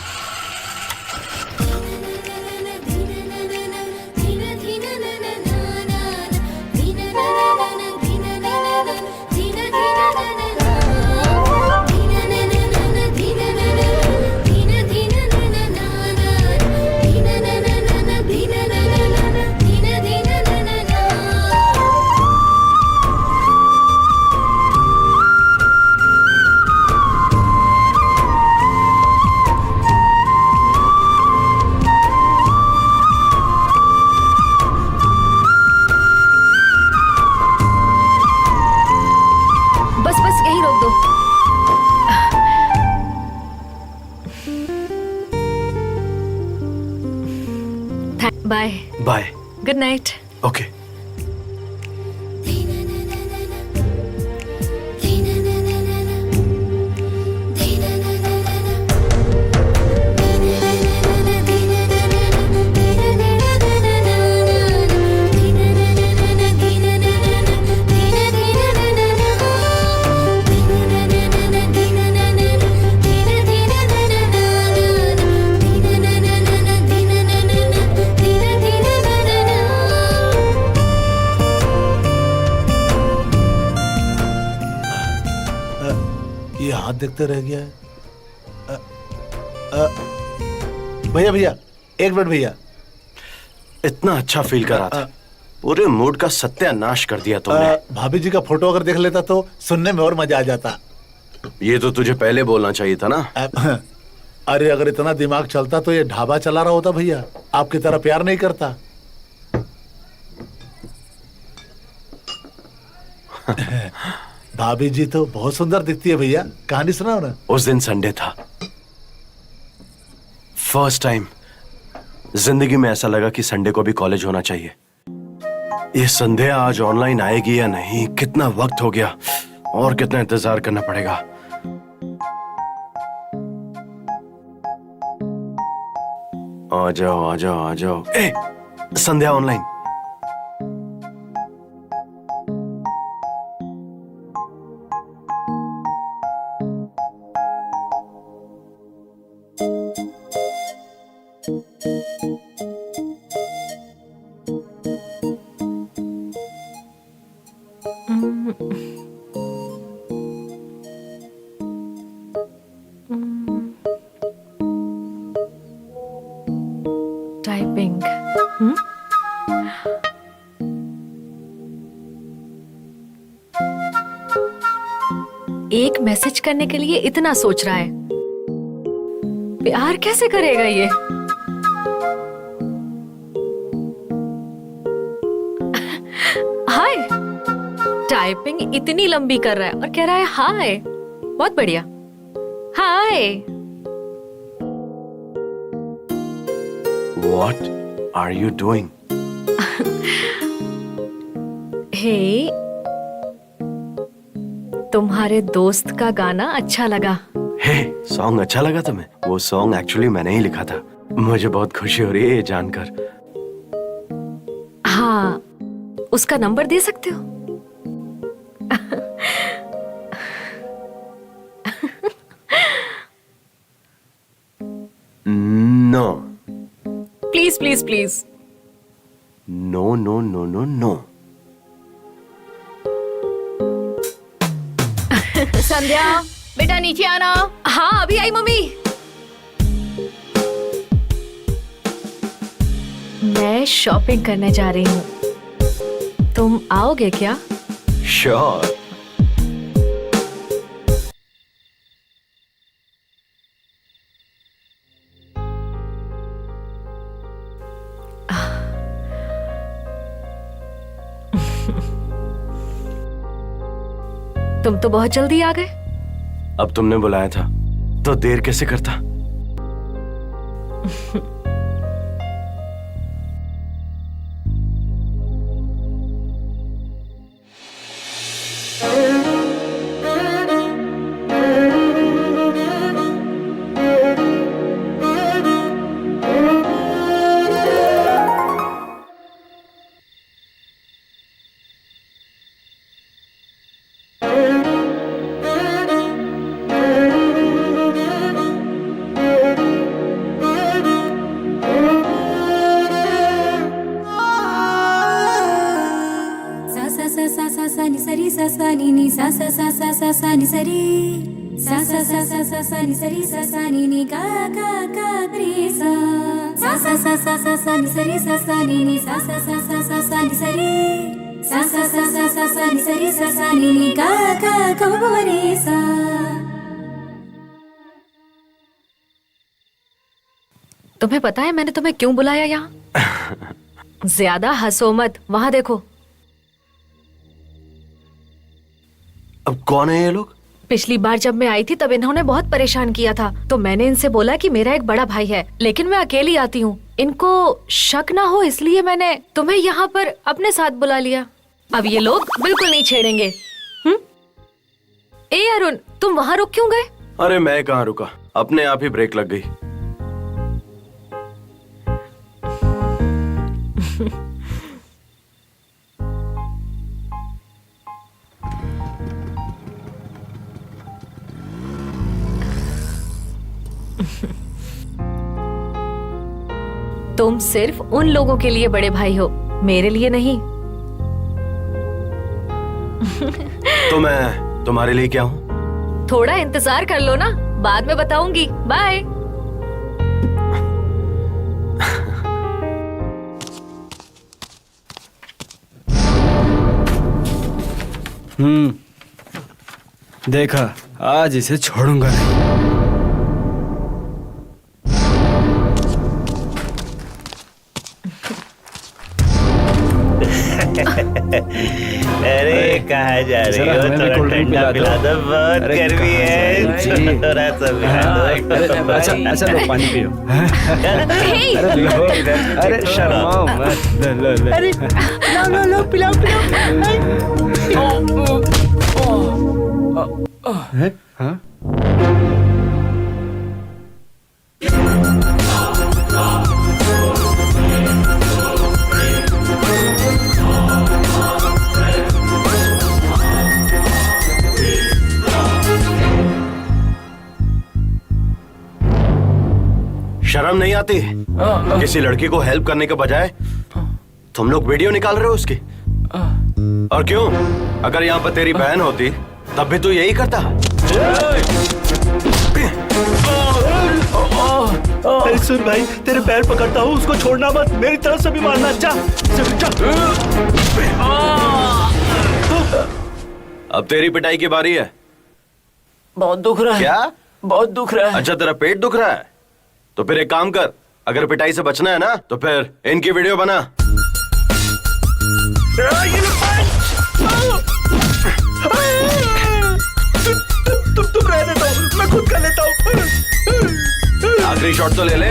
बस बस यही रोक दो। Bye. Bye. Good night. Okay. ये हाथ देखते रह गया है। भैया भैया, एक मिनट भैया। इतना अच्छा फील कर रहा था, पूरे मूड का सत्यानाश कर दिया तुमने। भाभी जी का फोटो अगर देख लेता तो सुनने में और मजा आ जाता। ये तो तुझे पहले बोलना चाहिए था ना। अरे अगर इतना दिमाग चलता तो ये ढाबा चला रहा होता भैया। आपकी तरह प्यार नहीं करता। भाभी जी तो बहुत सुंदर दिखती है भैया। कहानी सुनाओ ना। उस दिन संडे था। फर्स्ट टाइम जिंदगी में ऐसा लगा कि संडे को भी कॉलेज होना चाहिए। ये संध्या आज ऑनलाइन आएगी या नहीं, कितना वक्त हो गया और कितना इंतजार करना पड़ेगा। आ जाओ आ जाओ आ जाओ। ए, संध्या ऑनलाइन। एक मैसेज करने के लिए इतना सोच रहा है। प्यार कैसे करेगा ये? हाय। टाइपिंग इतनी लंबी कर रहा है और कह रहा है हाय। बहुत बढ़िया। हाय। What are you doing? हे, तुम्हारे दोस्त का गाना अच्छा लगा। हे, सॉन्ग अच्छा लगा तुम्हें? वो सॉन्ग एक्चुअली मैंने ही लिखा था। मुझे बहुत खुशी हो रही है ये जानकर। हाँ, उसका नंबर दे सकते हो? No please please please. No no no no no. Sandhya, बेटा नीचे आना। हाँ, अभी आई मम्मी। मैं शॉपिंग करने जा रही हूँ। तुम आओगे क्या? श्योर। तुम तो बहुत जल्दी आ गए। अब तुमने बुलाया था तो देर कैसे करता। तुम्हें पता है मैंने तुम्हें क्यों बुलाया यहाँ? ज्यादा हंसो मत, वहां देखो। अब कौन है ये लोग? पिछली बार जब मैं आई थी तब इन्होंने बहुत परेशान किया था, तो मैंने इनसे बोला कि मेरा एक बड़ा भाई है, लेकिन मैं अकेली आती हूँ, इनको शक ना हो इसलिए मैंने तुम्हें यहाँ पर अपने साथ बुला लिया। अब ये लोग बिल्कुल नहीं छेड़ेंगे। ए अरुण, तुम वहाँ रुक क्यों गए? अरे मैं कहाँ रुका, अपने आप ही ब्रेक लग गई। तुम सिर्फ उन लोगों के लिए बड़े भाई हो, मेरे लिए नहीं। तो मैं तुम्हारे लिए क्या हूँ? थोड़ा इंतजार कर लो ना, बाद में बताऊंगी। बाय। देखा, आज इसे छोड़ूंगा नहीं। अरे कहाँ जा रही हो? हमें भी थोड़ा कोल्ड ड्रिंक ठंडा पिला दो, बहुत अरे गर्मी है। जी। थोड़ा सा पिला दो। अच्छा लो, पानी पियो। अरे लो, अरे शर्माओ मत। लो। अरे लो पिलाओ हाँ? शर्म नहीं आती? किसी लड़की को हेल्प करने के बजाय तुम लोग वीडियो निकाल रहे हो उसकी। और क्यों? अगर यहाँ पर तेरी बहन होती तब भी तू यही करता। अरे सुन भाई, तेरे पैर पकड़ता हूँ, उसको छोड़ना मत, मेरी तरफ से भी मारना। जा। अब तेरी पिटाई की बारी है। बहुत दुख रहा है। क्या? बहुत दुख रहा है। अच्छा तेरा पेट दुख रहा है? तो फिर एक काम कर, अगर पिटाई से बचना है ना तो फिर इनकी वीडियो बना। तुम रहने दो, मैं खुद कर लेता हूँ। आखिरी शॉट तो ले ले।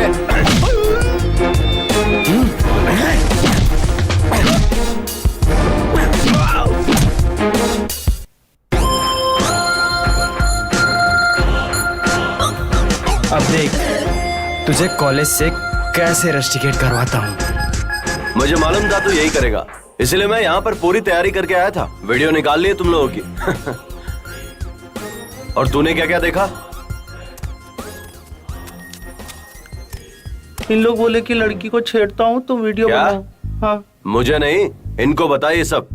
अब देख तुझे कॉलेज से कैसे रस्टिकेट करवाता हूँ। मुझे मालूम था तू यही करेगा, इसलिए मैं यहाँ पर पूरी तैयारी करके आया था। वीडियो निकाल लिए तुम लोगों की। और तूने क्या क्या देखा? इन लोग बोले कि लड़की को छेड़ता हूँ तो वीडियो क्या? बना। हाँ। मुझे नहीं, इनको बता ये सब।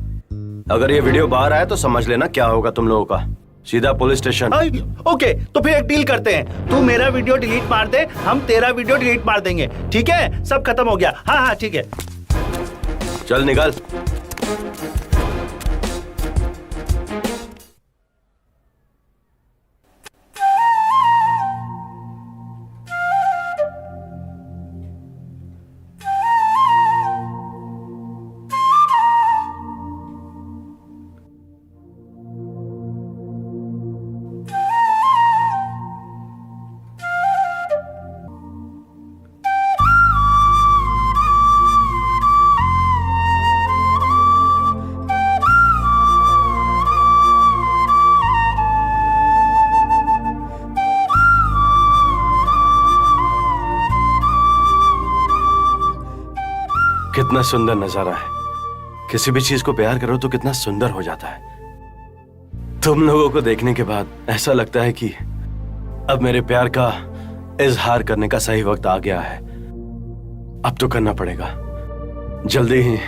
अगर ये वीडियो बाहर आया तो समझ लेना क्या होगा तुम लोगों का। सीधा पुलिस स्टेशन। ओके, तो फिर एक डील करते हैं। तू मेरा वीडियो डिलीट मार दे, हम तेरा वीडियो डिलीट मार देंगे। ठीक है? सब खत्म हो गया। हाँ हाँ ठीक है। चल निकल। कितना सुंदर नजारा है। किसी भी चीज को प्यार करो तो कितना सुंदर हो जाता है। तुम लोगों को देखने के बाद ऐसा लगता है कि अब मेरे प्यार का इजहार करने का सही वक्त आ गया है। अब तो करना पड़ेगा। जल्दी ही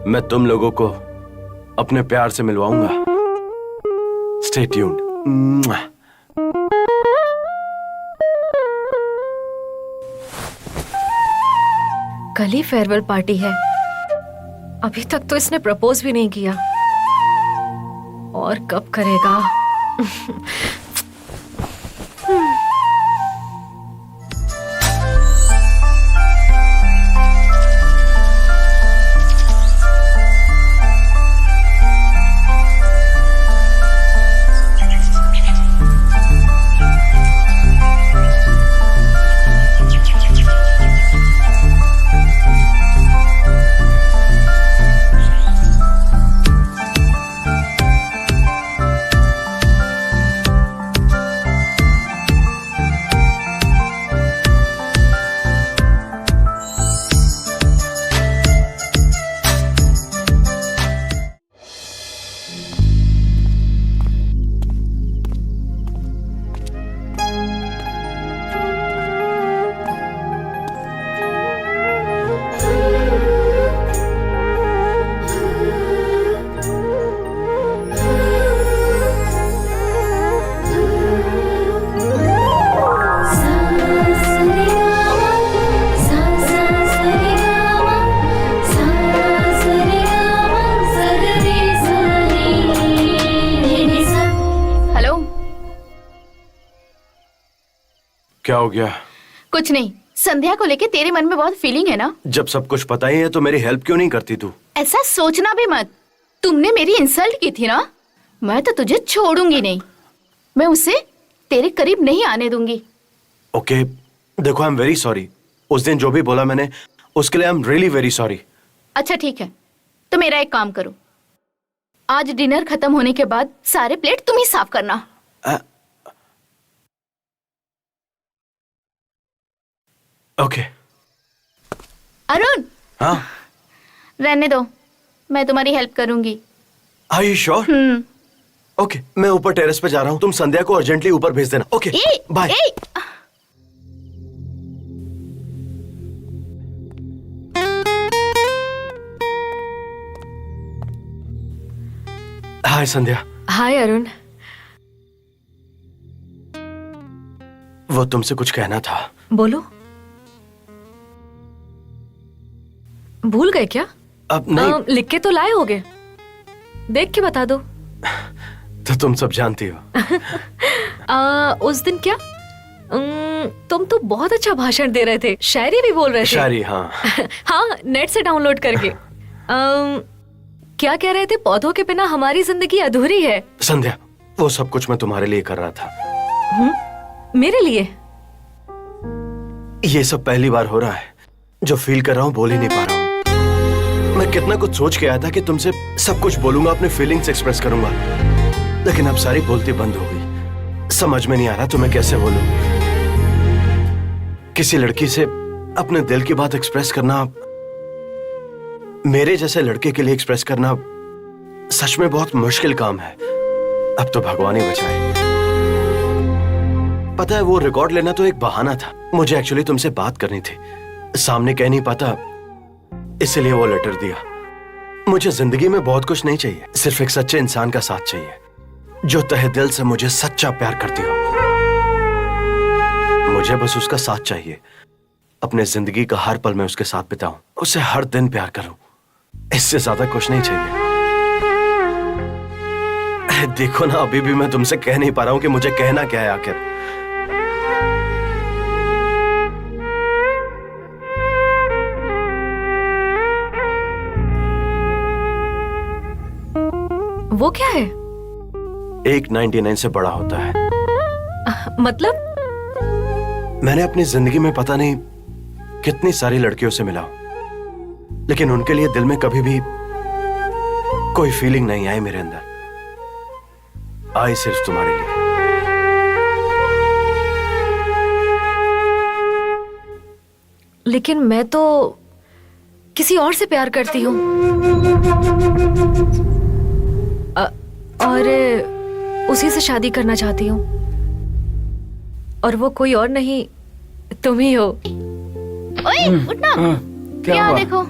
मैं तुम लोगों को अपने प्यार से मिलवाऊंगा। Stay tuned. कल ही फेयरवेल पार्टी है, अभी तक तो इसने प्रपोज भी नहीं किया, और कब करेगा? क्या हो गया? कुछ नहीं, संध्या को लेके तेरे मन में बहुत फीलिंग है ना? जब सब कुछ पता ही है तो मेरी हेल्प क्यों नहीं करती तू? ऐसा सोचना भी मत। तुमने मेरी इंसल्ट की थी ना, मैं तो तुझे छोड़ूंगी नहीं। मैं उसे तेरे करीब नहीं आने दूंगी। ओके, देखो आई एम वेरी सॉरी। उस दिन जो भी बोला मैंने उसके लिए I am really very sorry. अच्छा ठीक है, तो मेरा एक काम करो, आज डिनर खत्म होने के बाद सारे प्लेट तुम ही साफ करना। ओके। अरुण, हाँ रहने दो, मैं तुम्हारी हेल्प करूंगी। Are you sure? ओके, मैं ऊपर टेरेस पे जा रहा हूँ, तुम संध्या को अर्जेंटली ऊपर भेज देना। Okay bye. Hi Sandhya. Hi Arun. वो तुमसे कुछ कहना था। बोलो। भूल गए क्या? अब नहीं। लिख के तो लाए होगे, देख के बता दो। तो तुम सब जानती हो। उस दिन क्या तुम तो बहुत अच्छा भाषण दे रहे थे, शायरी भी बोल रहे थे। शायरी, हाँ। हाँ, नेट से डाउनलोड करके। क्या कह रहे थे? पौधों के बिना हमारी जिंदगी अधूरी है। संध्या, वो सब कुछ मैं तुम्हारे लिए कर रहा था। मेरे लिए? ये सब पहली बार हो रहा है। जो फील कर रहा हूँ बोल ही नहीं पा रहा हूँ। मैं कितना कुछ सोच के आया था कि तुमसे सब कुछ बोलूंगा, अपने फीलिंग्स एक्सप्रेस करूंगा, लेकिन अब सारी बोलती बंद हो गई। समझ में नहीं आ रहा तुम्हें कैसे बोलूं। किसी लड़की से अपने दिल की बात एक्सप्रेस करना, मेरे जैसे लड़के के लिए एक्सप्रेस करना सच में बहुत मुश्किल काम है। अब तो भगवान ही बचाए। पता है, वो रिकॉर्ड लेना तो एक बहाना था। मुझे एक्चुअली तुमसे बात करनी थी, सामने कह नहीं पाता, इसलिए वो लेटर दिया। मुझे जिंदगी में बहुत कुछ नहीं चाहिए, सिर्फ एक सच्चे इंसान का साथ चाहिए, जो तहे दिल से मुझे सच्चा प्यार करती हो। मुझे बस उसका साथ चाहिए। अपने जिंदगी का हर पल मैं उसके साथ बिताऊं, उसे हर दिन प्यार करूं। इससे ज्यादा कुछ नहीं चाहिए। देखो ना, अभी भी मैं तुमसे कह नहीं पा रहा हूं कि मुझे कहना क्या है आखिर। वो क्या है? 199 से बड़ा होता है। मतलब? मैंने अपनी जिंदगी में पता नहीं कितनी सारी लड़कियों से मिला हूं, लेकिन उनके लिए दिल में कभी भी कोई फीलिंग नहीं आई मेरे अंदर। आई सिर्फ तुम्हारे लिए। लेकिन मैं तो किसी और से प्यार करती हूँ, और उसी से शादी करना चाहती हूँ, और वो कोई और नहीं, तुम ही हो। ओए, उठना। क्या यहाँ हुआ? देखो।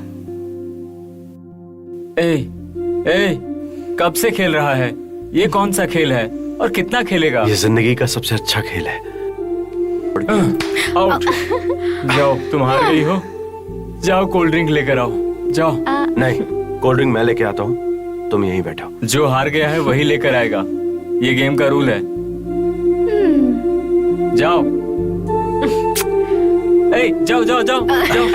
ए, कब से खेल रहा है? ये कौन सा खेल है और कितना खेलेगा? ये जिंदगी का सबसे अच्छा खेल है। आउट। जाओ, तुम हार गई हो। जाओ कोल्ड ड्रिंक लेकर आओ, जाओ। नहीं, कोल्ड ड्रिंक मैं लेके आता हूँ, तुम यहीं बैठो। जो हार गया है वही लेकर आएगा, ये गेम का रूल है। जाओ। जाओ जाओ जाओ जाओ।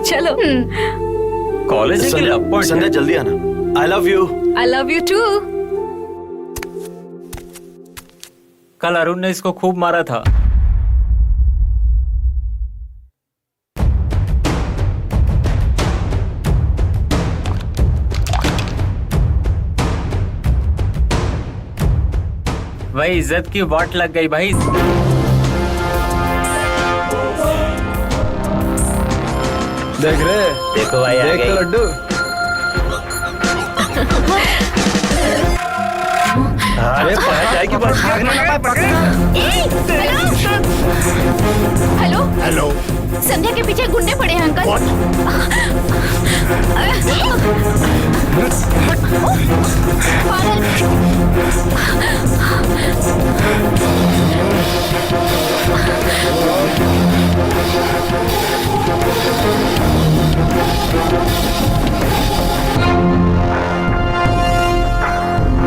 चलो। कॉलेज है कि लव पॉइंट संध्या, है? जल्दी आना। I love you. I love you too. कल अरुण ने इसको खूब मारा था। भाई इज्जत की वाट लग गई भाई। देख रहे? देखो भाई, आ देख तो गई। लड्डू। अरे चाय की बात हेलो हेलो। संध्या के पीछे गुंडे पड़े हैं अंकल।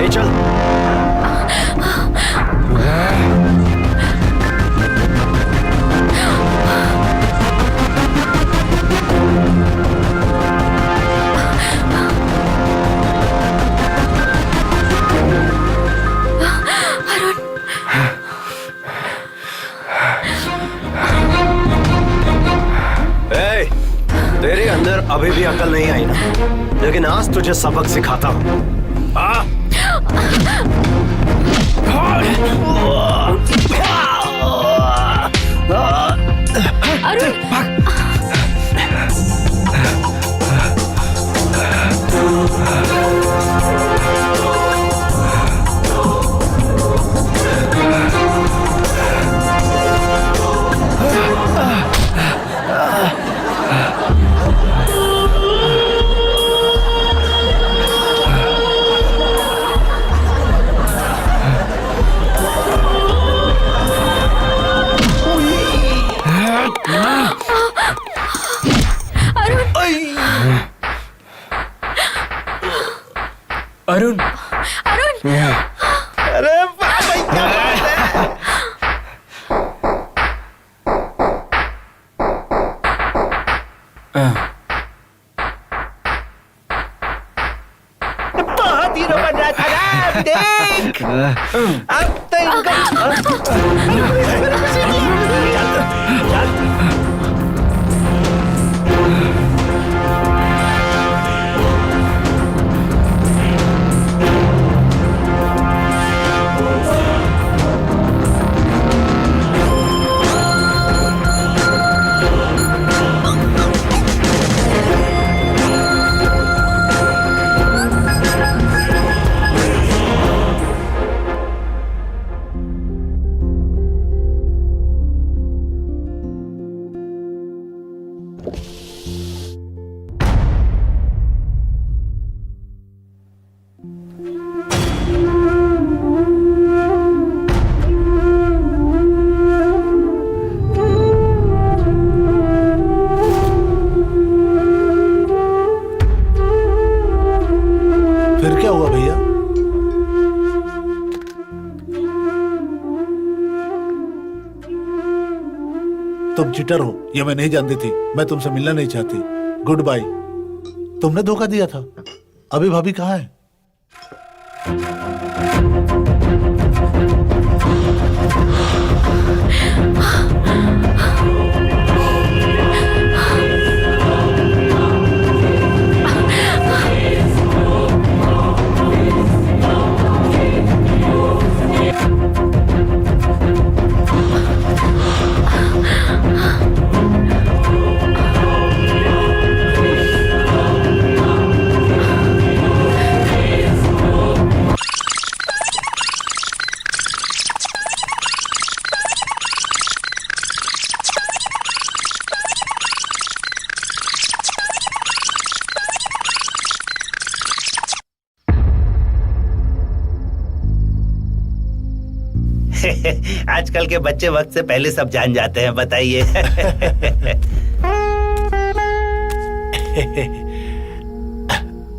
ए चल। ए, तेरे अंदर अभी भी अकल नहीं आई ना, लेकिन आज तुझे सबक सिखाता हूँ। अरुण, अरुण। अरुण, अरे भाई बहुत हीरो बन रहा था ना, अब देख अब तो इनको फिर क्या हुआ भैया? तुम चिटर हो ये मैं नहीं जानती थी। मैं तुमसे मिलना नहीं चाहती। Goodbye. तुमने धोखा दिया था। अभी भाभी कहाँ है? आजकल के बच्चे वक्त से पहले सब जान जाते हैं, बताइए।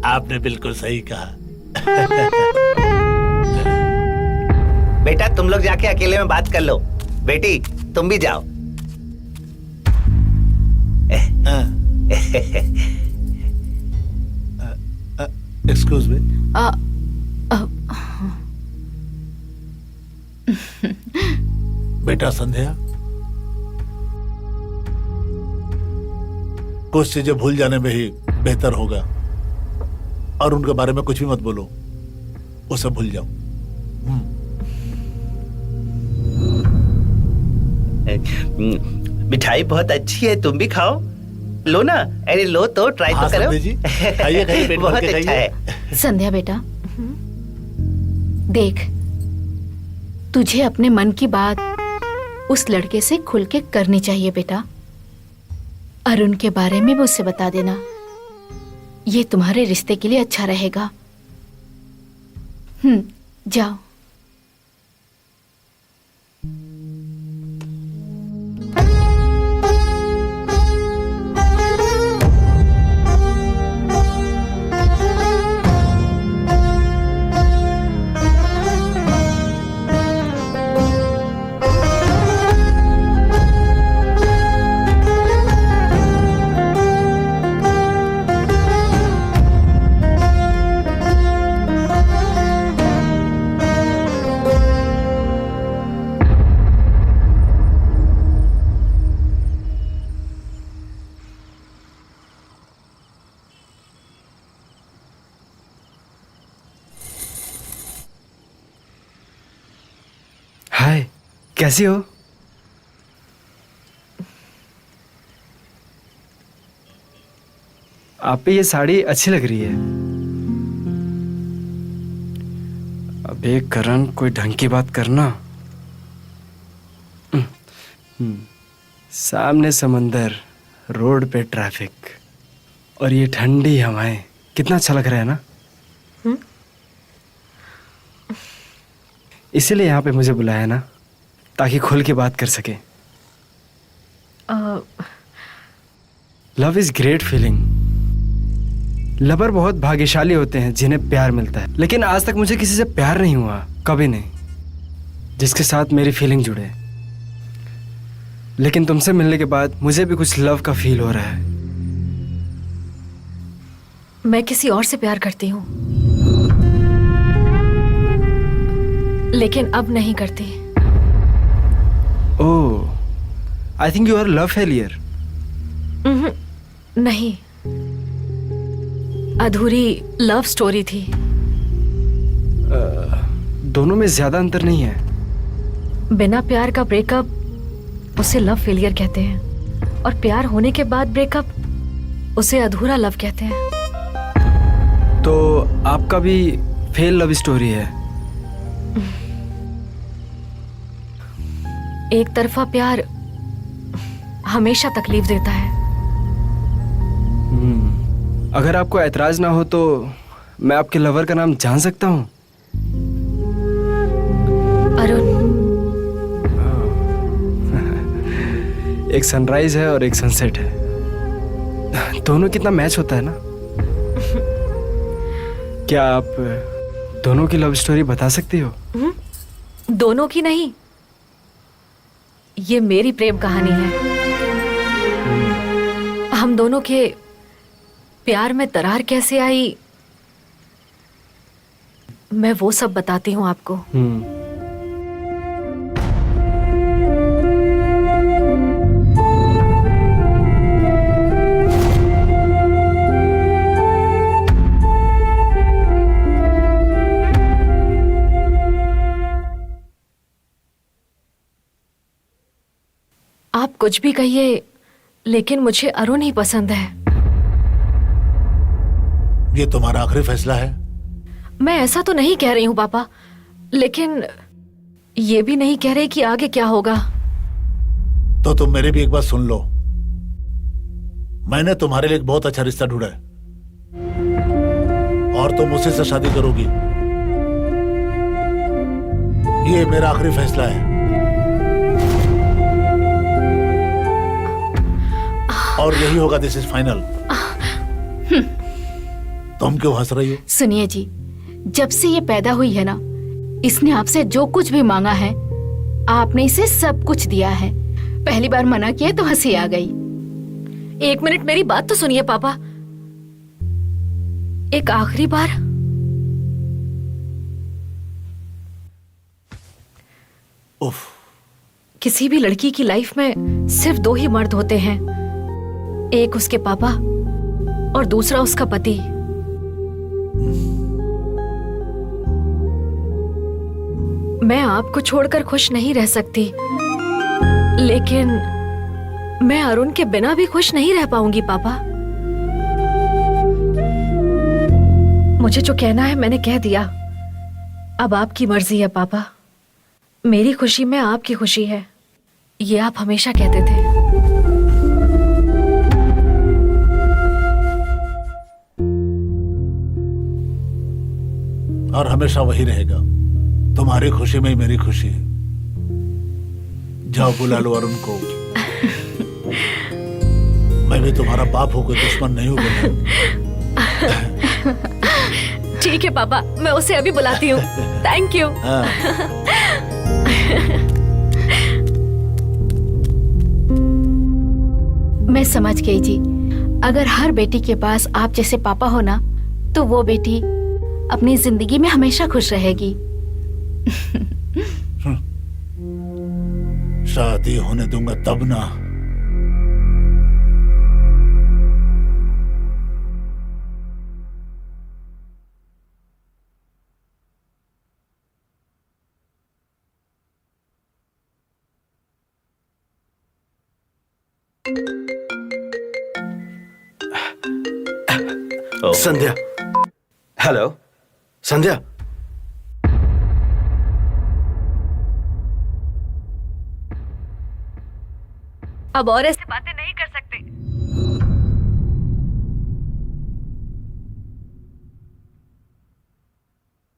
आपने बिल्कुल सही कहा। बेटा तुम लोग जाके अकेले में बात कर लो। बेटी तुम भी जाओ। Excuse me. बेटा संध्या, कुछ चीजें भूल जाने में ही बेहतर होगा और उनके बारे में कुछ भी मत बोलो, उसे भूल जाओ। मिठाई बहुत अच्छी है, तुम भी खाओ। लो ना, अरे लो तो ट्राई हाँ, तो करो। संध्या जी, खाइए खाइए, पेट भर बहुत के अच्छा खाइए। है। संध्या बेटा, देख तुझे अपने मन की बात उस लड़के से खुल के करनी चाहिए बेटा। अरुण के बारे में भी उससे बता देना, ये तुम्हारे रिश्ते के लिए अच्छा रहेगा। जाओ। हाय, कैसी हो? आप पे ये साड़ी अच्छी लग रही है। अबे करण, कोई ढंग की बात करना। सामने समंदर, रोड पे ट्रैफिक और ये ठंडी हवाएं, कितना अच्छा लग रहा है ना। इसीलिए यहाँ पे मुझे बुलाया ना, ताकि खुल के बात कर सके। Love is great feeling. Lover बहुत भाग्यशाली होते हैं जिन्हें प्यार मिलता है, लेकिन आज तक मुझे किसी से प्यार नहीं हुआ, कभी नहीं, जिसके साथ मेरी फीलिंग जुड़े। लेकिन तुमसे मिलने के बाद मुझे भी कुछ लव का फील हो रहा है। मैं किसी और से प्यार करती हूँ। लेकिन अब नहीं करती। Oh, I think you are love failure. नहीं, अधूरी लव स्टोरी थी। दोनों में ज्यादा अंतर नहीं है। बिना प्यार का ब्रेकअप उसे लव फेलियर कहते हैं, और प्यार होने के बाद ब्रेकअप उसे अधूरा लव कहते हैं। तो आपका भी फेल लव स्टोरी है। एक तरफा प्यार हमेशा तकलीफ देता है। अगर आपको ऐतराज ना हो तो मैं आपके लवर का नाम जान सकता हूँ? अरुण। एक सनराइज है और एक सनसेट है, दोनों कितना मैच होता है ना। क्या आप दोनों की लव स्टोरी बता सकती हो? दोनों की नहीं, ये मेरी प्रेम कहानी है। हम दोनों के प्यार में दरार कैसे आई, मैं वो सब बताती हूँ आपको। आप कुछ भी कहिए, लेकिन मुझे अरुण ही पसंद है। ये तुम्हारा आखिरी फैसला है? मैं ऐसा तो नहीं कह रही हूँ पापा, लेकिन ये भी नहीं कह रही कि आगे क्या होगा। तो तुम मेरी भी एक बात सुन लो। मैंने तुम्हारे लिए एक बहुत अच्छा रिश्ता ढूंढा है और तुम उसी से शादी करोगी। ये मेरा आखिरी फैसला है और यही होगा। This is final. तुम क्यों हंस रही हो? सुनिए जी, जब से ये पैदा हुई है ना, इसने आपसे जो कुछ भी मांगा है आपने इसे सब कुछ दिया है। पहली बार मना किया तो हंसी आ गई। एक मिनट, मेरी बात तो सुनिए पापा। एक आखिरी बार। उफ। किसी भी लड़की की लाइफ में सिर्फ दो ही मर्द होते हैं, एक उसके पापा और दूसरा उसका पति। मैं आपको छोड़कर खुश नहीं रह सकती, लेकिन मैं अरुण के बिना भी खुश नहीं रह पाऊंगी पापा। मुझे जो कहना है मैंने कह दिया। अब आपकी मर्जी है पापा। मेरी खुशी में आपकी खुशी है, ये आप हमेशा कहते थे। और हमेशा वही रहेगा। तुम्हारी खुशी में ही मेरी खुशी है। जाओ बुला लो अरुण को। मैं भी तुम्हारा बाप होकर दुश्मन नहीं हूँ बेटा। ठीक है पापा, मैं उसे अभी बुलाती हूँ। Thank you. मैं समझ गई जी। अगर हर बेटी के पास आप जैसे पापा हो ना, तो वो बेटी अपनी जिंदगी में हमेशा खुश रहेगी। शादी होने दूंगा तब ना। संध्या। हेलो संध्या। अब और ऐसे बातें नहीं कर सकते।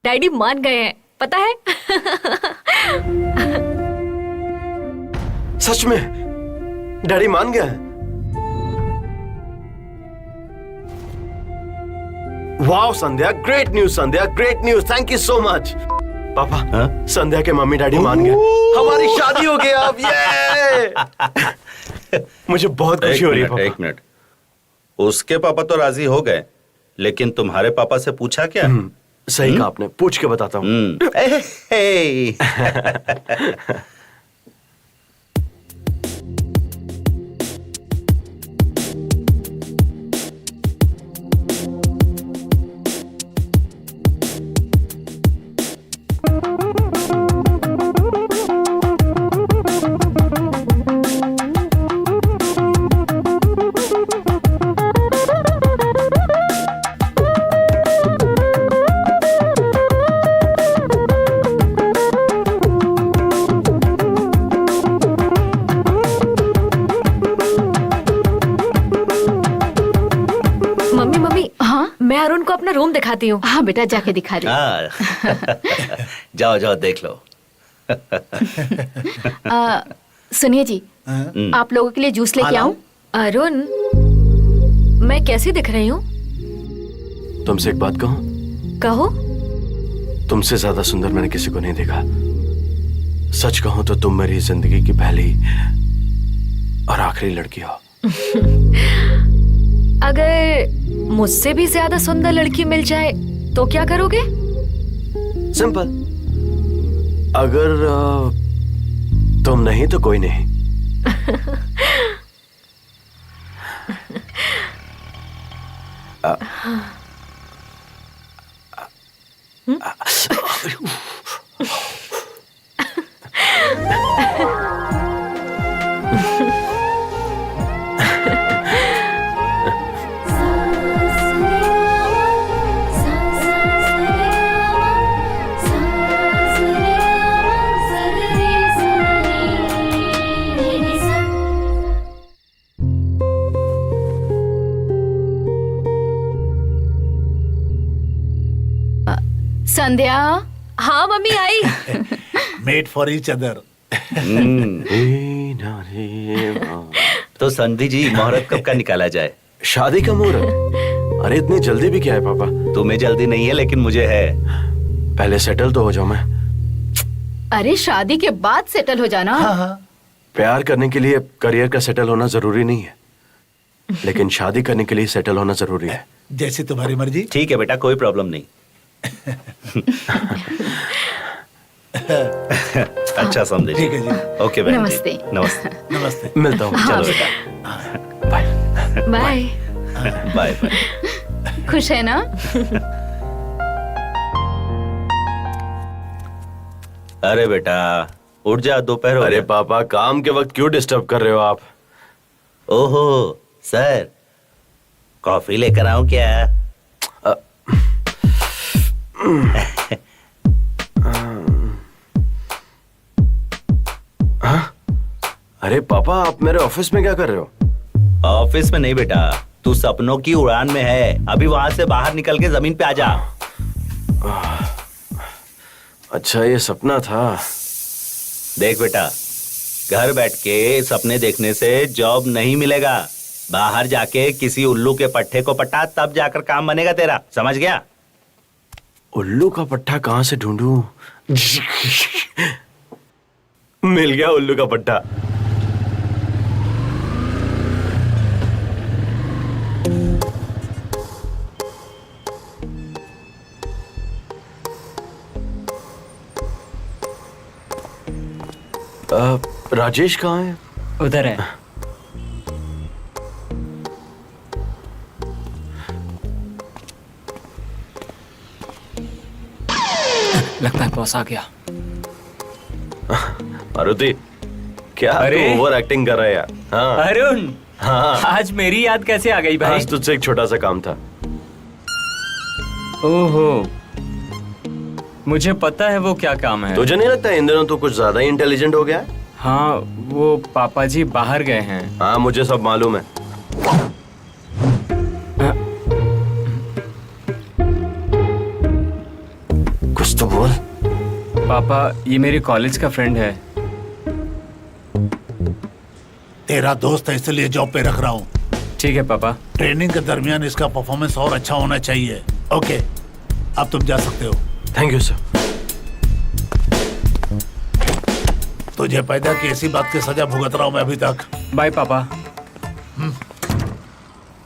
डैडी मान गए हैं, पता है। सच में डैडी मान गया है? Wow Sandhya, great news Sandhya, great news. Thank you so much. पापा, संध्या के मम्मी डैडी मान गए। हमारी शादी हो गई अब। ये मुझे बहुत खुशी हो रही है पापा। एक मिनट, उसके पापा तो राजी हो गए, लेकिन तुम्हारे पापा से पूछा क्या? सही कहा आपने, पूछ के बताता हूँ। मम्मी मम्मी, हाँ मैं अरुण को अपना रूम दिखाती हूँ। हाँ बेटा, जाके दिखा रही जाओ जाओ देख लो। सुनिए जी, आप लोगों के लिए जूस लेके आऊं? अरुण, मैं कैसी दिख रही हूँ? तुमसे एक बात कहूँ? कहो। तुमसे ज्यादा सुंदर मैंने किसी को नहीं देखा। सच कहूँ तो तुम मेरी जिंदगी की पहली और आखिरी लड़की हो। अगर मुझसे भी ज्यादा सुंदर लड़की मिल जाए तो क्या करोगे? सिंपल। अगर तुम नहीं तो कोई नहीं। संध्या। हाँ mummy, I. Made for each other. तो संधि जी, मुहूर्त कब का निकाला जाए? शादी का मुहूर्त? अरे इतनी जल्दी भी क्या है पापा? तुम्हें जल्दी नहीं है लेकिन मुझे है। पहले सेटल तो हो जाओ मैं। अरे शादी के बाद सेटल हो जाना। हाँ। प्यार करने के लिए करियर का सेटल होना जरूरी नहीं है, लेकिन शादी करने के लिए सेटल होना जरूरी है। जैसी तुम्हारी मर्जी। ठीक है बेटा, कोई प्रॉब्लम नहीं। अच्छा समझे। ठीक है जी। ओके बहन जी। नमस्ते। नमस्ते। नमस्ते। मिलता हूँ। चलो बेटा, बाय। बाय। Bye bye. खुश है ना? अरे बेटा उठ जा, दोपहर हो अरे गया। पापा, काम के वक्त क्यों डिस्टर्ब कर रहे हो आप? ओहो सर, कॉफी लेकर आऊं क्या? अरे पापा, आप मेरे ऑफिस में क्या कर रहे हो? ऑफिस में नहीं बेटा, तू सपनों की उड़ान में है। अभी वहां से बाहर निकल के जमीन पे आ जा। अच्छा, ये सपना था। देख बेटा, घर बैठ के सपने देखने से जॉब नहीं मिलेगा। बाहर जाके किसी उल्लू के पट्टे को पटा, तब जाकर काम बनेगा तेरा। समझ गया? उल्लू का पट्टा कहां से ढूंढूं? मिल गया उल्लू का पट्टा। राजेश कहाँ है? उधर है। लगता है बॉस आ गया। मारुति, क्या अरे? तू ओवर एक्टिंग कर रहा है यार? हाँ अरुण, हाँ। आज मेरी याद कैसे आ गई भाई? आज तुझसे एक छोटा सा काम था। ओहो, मुझे पता है वो क्या काम है। तुझे नहीं लगता इन दिनों तू कुछ ज्यादा ही इंटेलिजेंट हो गया है? हाँ, वो पापा जी बाहर गए हैं। हाँ, मुझे सब मालूम है। कुछ तो बोल। पापा, ये मेरी कॉलेज का फ्रेंड है। तेरा दोस्त है इसलिए जॉब पे रख रहा हूँ। ठीक है पापा। ट्रेनिंग के दरमियान इसका परफॉर्मेंस और अच्छा होना चाहिए। ओके, अब तुम जा सकते हो। Thank you sir. तुझे पैदा की ऐसी बात की सजा भुगत रहा हूँ मैं अभी तक। बाय पापा।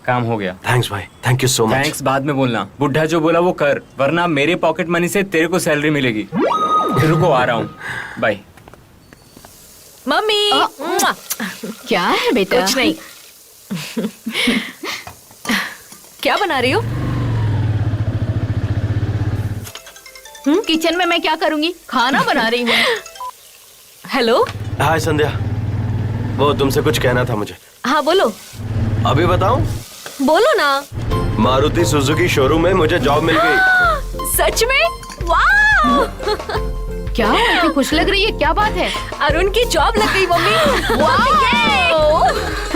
काम हो गया। थैंक्स भाई, thank you so much. Thanks बाद में बोलना, बुढ़ा जो बोला वो कर, वरना मेरे पॉकेट मनी से तेरे को सैलरी मिलेगी। रुको आ रहा हूँ, बाय। मम्मी मुआ। क्या है बेटा? कुछ नहीं। क्या बना रही हो? किचन में मैं क्या करूंगी? खाना बना रही हूँ। हेलो। हाय संध्या, वो तुमसे कुछ कहना था मुझे। हाँ बोलो। अभी बताऊं? बोलो ना। मारुति सुजुकी शोरूम में मुझे जॉब मिल गई। सच में? वाह! क्या इतनी खुश लग रही है? क्या बात है? अरुण की जॉब लग गई मम्मी। वाह!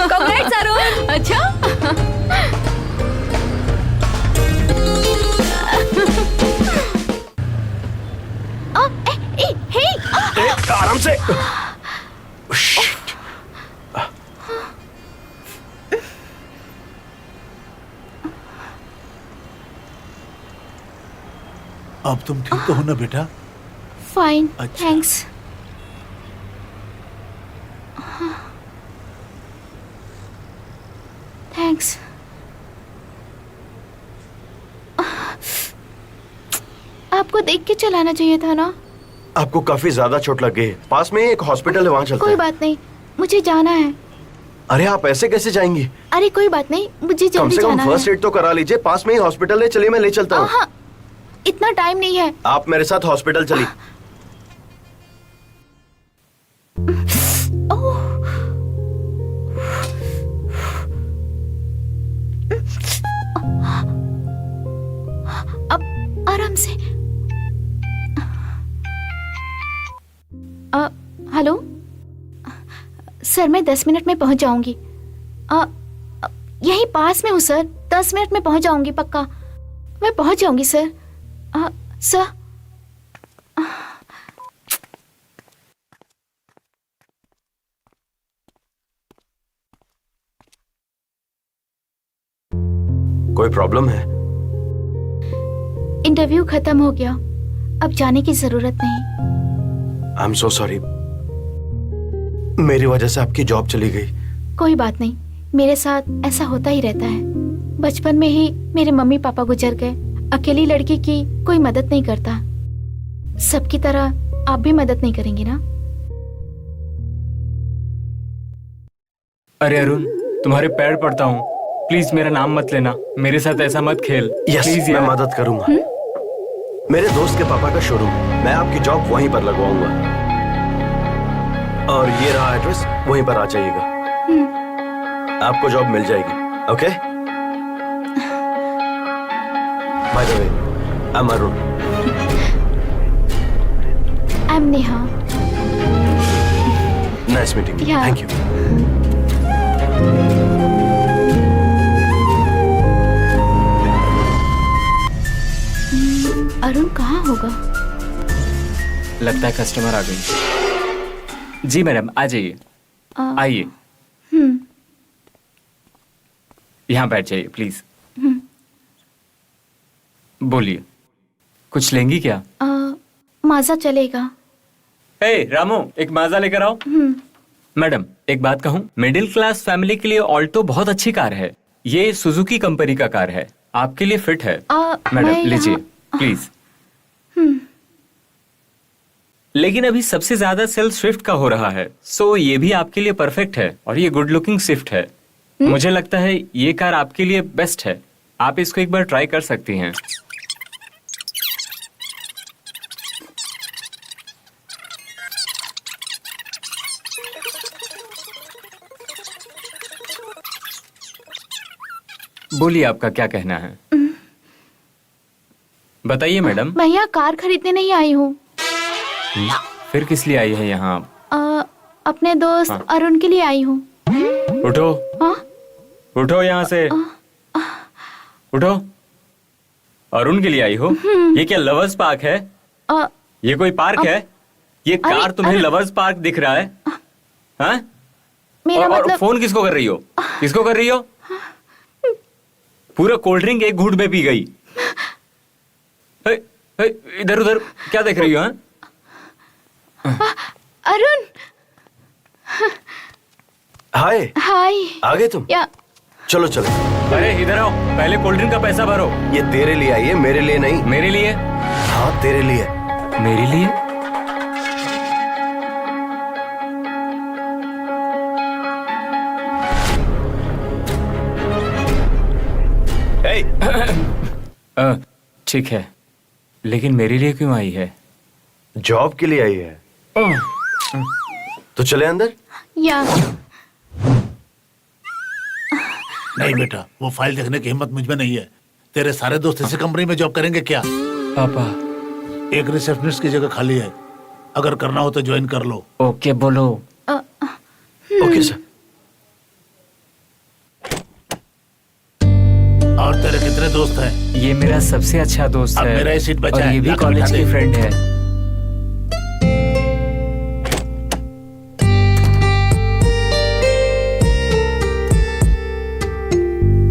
कांग्रेट्स अरुण। अच्छा। आराम से। अब तुम ठीक तो हो ना बेटा? फाइन, अच्छा। थैंक्स। थैंक्स। आपको देख के चलाना चाहिए था ना। आपको काफी ज्यादा चोट लग गई है, पास में ही एक हॉस्पिटल है, वहाँ चलते कोई हैं। बात नहीं, मुझे जाना है। अरे आप ऐसे कैसे जाएंगी? अरे कोई बात नहीं, मुझे कम जल्दी से कम जाना फर्स्ट है। एड तो करा लीजिए, पास में ही हॉस्पिटल है, चलिए मैं ले चलता हूँ। हाँ, इतना टाइम नहीं है। आप मेरे साथ हॉस्पिटल चलिए। अब आराम से। हेलो सर, मैं 10 मिनट में पहुंच जाऊंगी। यहीं पास में हूँ सर, 10 मिनट में पहुंच जाऊंगी पक्का। मैं पहुंच जाऊंगी सर। सर कोई प्रॉब्लम है? इंटरव्यू खत्म हो गया, अब जाने की जरूरत नहीं। आई एम सो सॉरी, मेरी वजह से आपकी जॉब चली गई। कोई बात नहीं, मेरे साथ ऐसा होता ही रहता है। बचपन में ही मेरे मम्मी पापा गुजर गए। अकेली लड़की की कोई मदद नहीं करता। सबकी तरह आप भी मदद नहीं करेंगे ना? अरे अरुण, तुम्हारे पैर पड़ता हूँ, प्लीज मेरा नाम मत लेना, मेरे साथ ऐसा मत खेल। यस, प्लीज मैं यार। मदद करूंगा। मेरे दोस्त के पापा का शोरूम, मैं आपकी जॉब वहीं पर लगवाऊंगा। और ये रहा एड्रेस, वहीं पर आ जाइएगा। आपको जॉब मिल जाएगी। Okay? By the way, I am Arun. I am Neha. Nice meeting you. Yeah. Thank you. Arun कहाँ होगा? लगता है कस्टमर आ गई। जी मैडम, आ जाइए, आइए, यहाँ बैठ जाइए प्लीज। बोलिए, कुछ लेंगी क्या? माजा चलेगा। ए रामू, एक माजा लेकर आओ। मैडम एक बात कहूँ, मिडिल क्लास फैमिली के लिए ऑल्टो बहुत अच्छी कार है। ये सुजुकी कंपनी का कार है, आपके लिए फिट है। मैं मैडम लीजिए यहाँ- प्लीज। लेकिन अभी सबसे ज्यादा सेल स्विफ्ट का हो रहा है, सो ये भी आपके लिए परफेक्ट है। और ये गुड लुकिंग स्विफ्ट है। मुझे लगता है ये कार आपके लिए बेस्ट है। आप इसको एक बार ट्राई कर सकती हैं। बोलिए, आपका क्या कहना है? बताइए मैडम। मैं यहाँ कार खरीदने नहीं आई हूँ। फिर किस लिए आई है यहाँ? अपने दोस्त हाँ। अरुण के लिए आई हूँ। उठो, हाँ? उठो यहाँ से, उठो। अरुण के लिए आई हो? ये क्या लवर्स पार्क है? अ, ये कोई पार्क है? ये अरे, कार तुम्हें अरे। लवर्स पार्क दिख रहा है? हाँ? मेरा और मतलब फोन किसको कर रही हो? किसको कर रही हो? पूरा कोल्ड ड्रिंक एक घूंट में पी गई। इधर उधर क्या देख रही हो? हाँ? अरुण, हाय, हाय। आ गए तुम? या चलो चलो। अरे इधर आओ, पहले कोल्ड ड्रिंक का पैसा भरो। ये तेरे लिए आई है, मेरे लिए नहीं। मेरे लिए? हाँ तेरे लिए। मेरे लिए? ठीक है, लेकिन मेरे लिए क्यों आई है? जॉब के लिए आई है। तो चले अंदर। या नहीं बेटा, वो फाइल देखने की हिम्मत मुझ में नहीं है। तेरे सारे दोस्त इसी कंपनी में जॉब करेंगे क्या? पापा। एक रिसेप्शनिस्ट की जगह खाली है, अगर करना हो तो ज्वाइन कर लो। ओके बोलो। Okay sir. और तेरे कितने दोस्त हैं? ये मेरा सबसे अच्छा दोस्त अब है। मेरा ही सीट बचा और है, ये भी लाकर कॉलेज बिठा की दे। फ्रेंड है।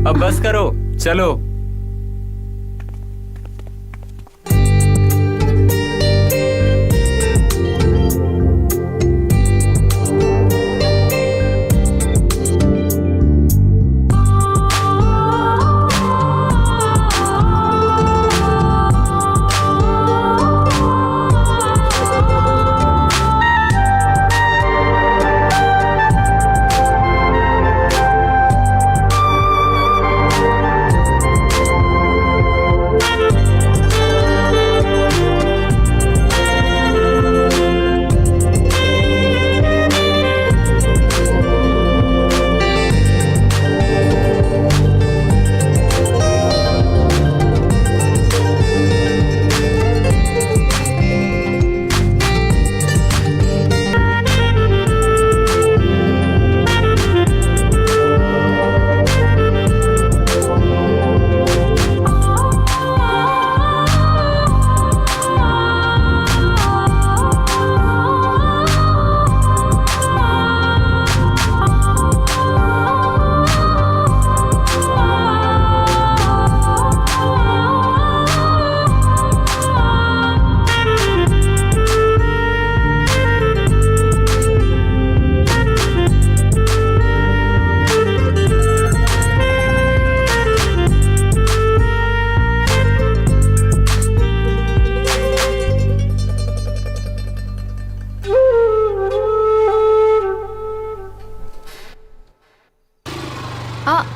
अब बस करो, चलो।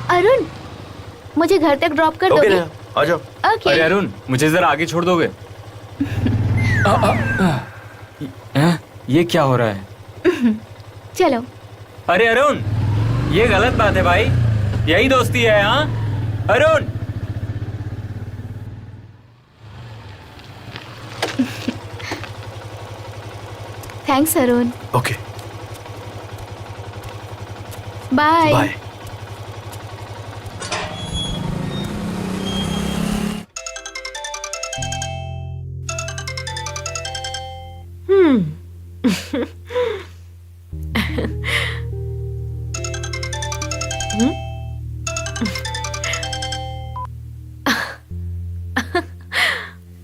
अरुण, मुझे घर तक ड्रॉप कर ओके दोगे? ना, आ जाओ। ओके। अरे अरुण, मुझे जरा आगे छोड़ दोगे? ये क्या हो रहा है? चलो। अरे अरुण, ये गलत बात है भाई। यही दोस्ती है, हाँ? Arun. Thanks Arun. Okay bye. Bye.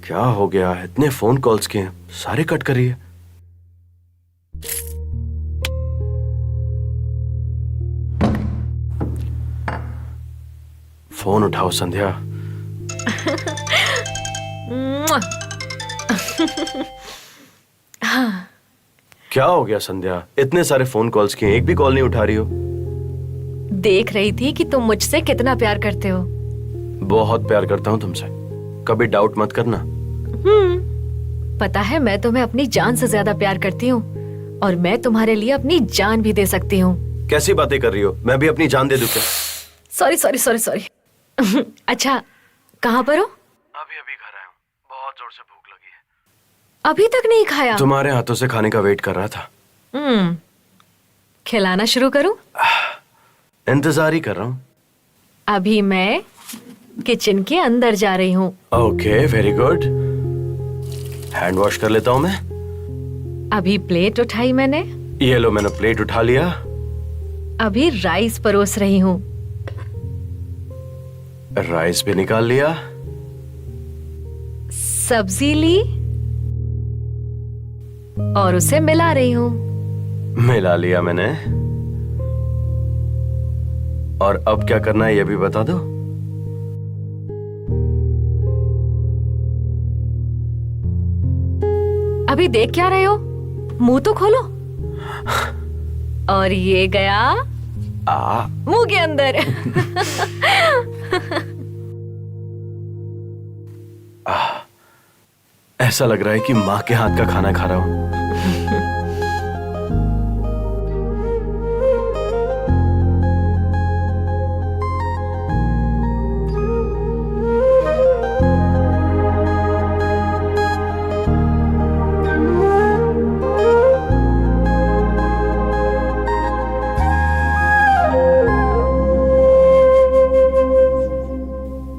क्या हो गया? इतने फोन कॉल्स किए, सारे कट करिए। फोन उठाओ संध्या। क्या हो गया संध्या? इतने सारे फोन कॉल्स किए, एक भी कॉल नहीं उठा रही हो। देख रही थी कि तुम मुझसे कितना प्यार करते हो। बहुत प्यार करता हूँ तुमसे, कभी डाउट मत करना। पता है, मैं तुम्हें अपनी जान से ज्यादा प्यार करती हूँ और मैं तुम्हारे लिए अपनी जान भी दे सकती हूँ। कैसी बातें कर रही हो? मैं भी अपनी जान दे दूं क्या? Sorry sorry sorry sorry. अच्छा, कहाँ पर हो? अभी अभी घर आया हूँ, बहुत जोर से भूख लगी है। अभी तक नहीं खाया? तुम्हारे हाथों से खाने का वेट कर रहा था। खिलाना शुरू करूँ? इंतजार ही कर रहा हूँ। अभी मैं किचन के अंदर जा रही हूँ। Okay, very good. Hand wash कर लेता हूँ मैं। अभी प्लेट उठाई मैंने। ये लो, मैंने प्लेट उठा लिया। अभी राइस परोस रही हूँ। राइस भी निकाल लिया। सब्जी ली और उसे मिला रही हूँ। मिला लिया मैंने। और अब क्या करना है ये भी बता दो। अभी देख क्या रहे हो? मुंह तो खोलो। और ये गया मुंह के अंदर। ऐसा लग रहा है कि माँ के हाथ का खाना खा रहा हूँ।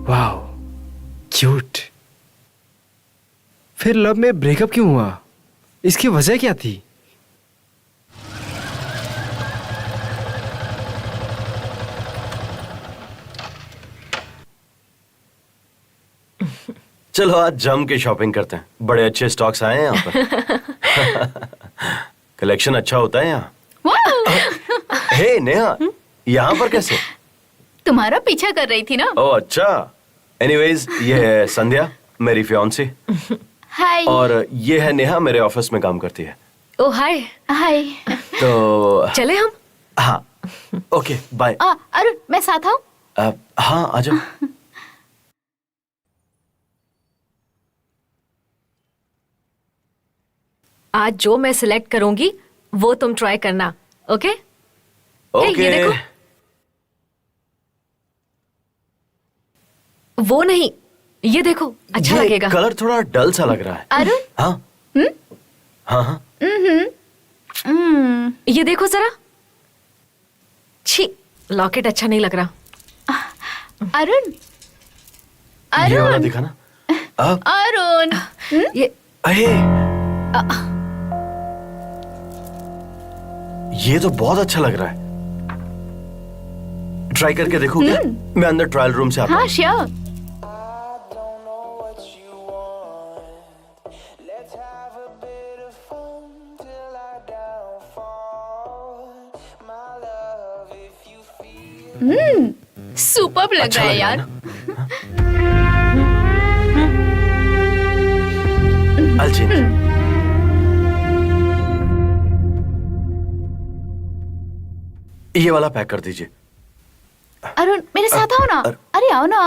वाह, क्यूट। फिर लव में ब्रेकअप क्यों हुआ? इसकी वजह क्या थी? चलो आज जम के शॉपिंग करते हैं। बड़े अच्छे स्टॉक्स आए हैं यहाँ पर। कलेक्शन अच्छा होता है यहाँ। हे नेहा, यहाँ पर कैसे? तुम्हारा पीछा कर रही थी ना। ओह अच्छा। एनीवेज ये है संध्या, मेरी फियांसी। हाय। और ये है नेहा, मेरे ऑफिस में काम करती है। ओ हाय। हाय। तो चले हम? हाँ ओके बाय। अरुण मैं साथ आऊं? हाँ आ जाओ। आज जो मैं सिलेक्ट करूंगी वो तुम ट्राई करना, ओके? ओके। ये देखो। वो नहीं, ये देखो, अच्छा ये लगेगा। कलर थोड़ा डल सा लग रहा है। अरुण। हाँ हाँ हाँ। ये देखो जरा। छी, लॉकेट अच्छा नहीं लग रहा। अरुण। ये वाला अरुण। दिखाना। अरुण। ये ये तो बहुत अच्छा लग रहा है। ट्राई करके देखो क्या? मैं अंदर ट्रायल रूम से आता हाँ हूँ। श्योर। सुपर्ब लग अच्छा रहा है लग रहा है यार। I'll change. ये वाला पैक कर दीजिए। अरुण मेरे साथ आओ ना। अरे आओ ना।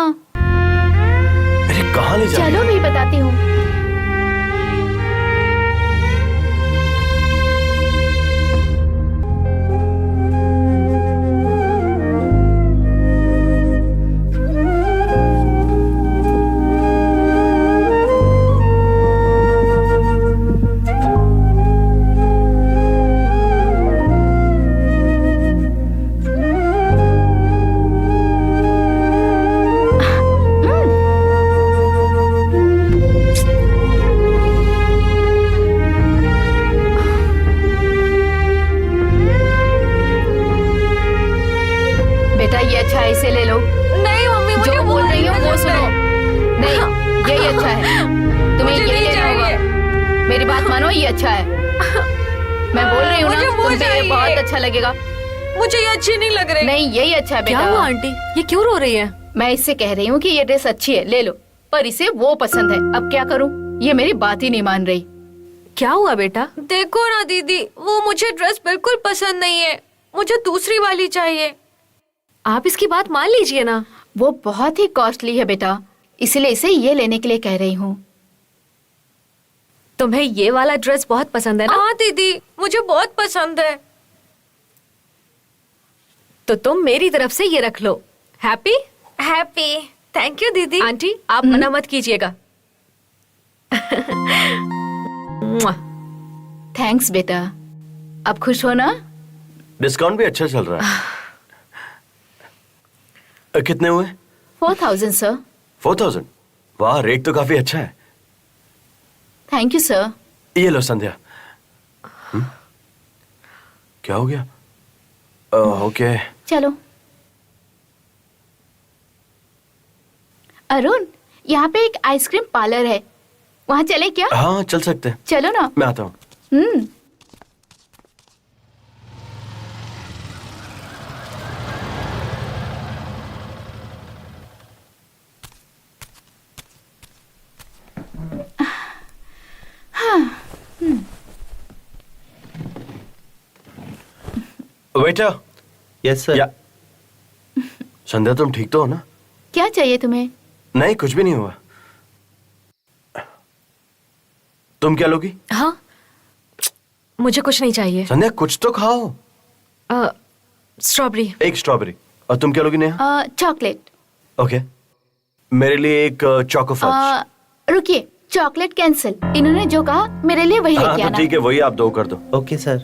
अरे कहाँ ले जा रही चलो हो? मैं बताती हूँ। बेटा ये अच्छा है, इसे ले लो। नहीं मम्मी, मुझे जो बोल रही हूँ वो सुनो। नहीं यही अच्छा है, तुम्हें यही लेना होगा। मेरी बात मानो, ये अच्छा है। मैं बोल रही हूँ ना, मुझे वो तुम पे ये चाहिए। बहुत अच्छा लगेगा। मुझे ये अच्छी नहीं लग रही। नहीं यही अच्छा है क्या बेटा। हुआ आंटी, ये क्यों रो रही है? मैं इससे कह रही हूँ कि ये ड्रेस अच्छी है, ले लो। पर इसे वो पसंद है, अब क्या करूँ? ये मेरी बात ही नहीं मान रही। क्या हुआ बेटा? देखो ना दीदी, वो मुझे ड्रेस बिल्कुल पसंद नहीं है। मुझे दूसरी वाली चाहिए। आप इसकी बात मान लीजिए ना। वो बहुत ही कॉस्टली है बेटा, इसलिए इसे ये लेने के लिए कह रही हूँ। तुम्हें ये वाला ड्रेस बहुत पसंद है ना? हाँ दीदी, मुझे बहुत पसंद है। तो तुम मेरी तरफ से ये रख लो। हैप्पी? हैप्पी। थैंक यू दीदी। आंटी आप मना मत कीजिएगा। थैंक्स बेटा। अब खुश हो ना? डिस्काउंट भी अच्छा चल रहा है। कितने हुए? 4000 सर। 4000। वाह, रेट तो काफी अच्छा है। Thank you sir. ये लो संध्या। क्या हो गया? ओके। चलो। अरुण, यहाँ पे एक आइसक्रीम पार्लर है, वहाँ चले क्या? हाँ चल सकते हैं। चलो ना। मैं आता हूँ। बेटा यस सर। या संध्या तुम ठीक तो हो ना? क्या चाहिए तुम्हें? नहीं कुछ भी नहीं हुआ। तुम क्या लोगी? हाँ, मुझे कुछ नहीं चाहिए। संध्या कुछ तो खाओ। स्ट्रॉबेरी। एक स्ट्रॉबेरी। और तुम क्या लोगी नेहा? चॉकलेट। ओके, मेरे लिए एक चोको फज। रुकिए, चॉकलेट कैंसिल। इन्होंने जो कहा मेरे लिए वही हाँ लेके तो आना। ठीक है, वही आप 2 कर दो। Okay sir.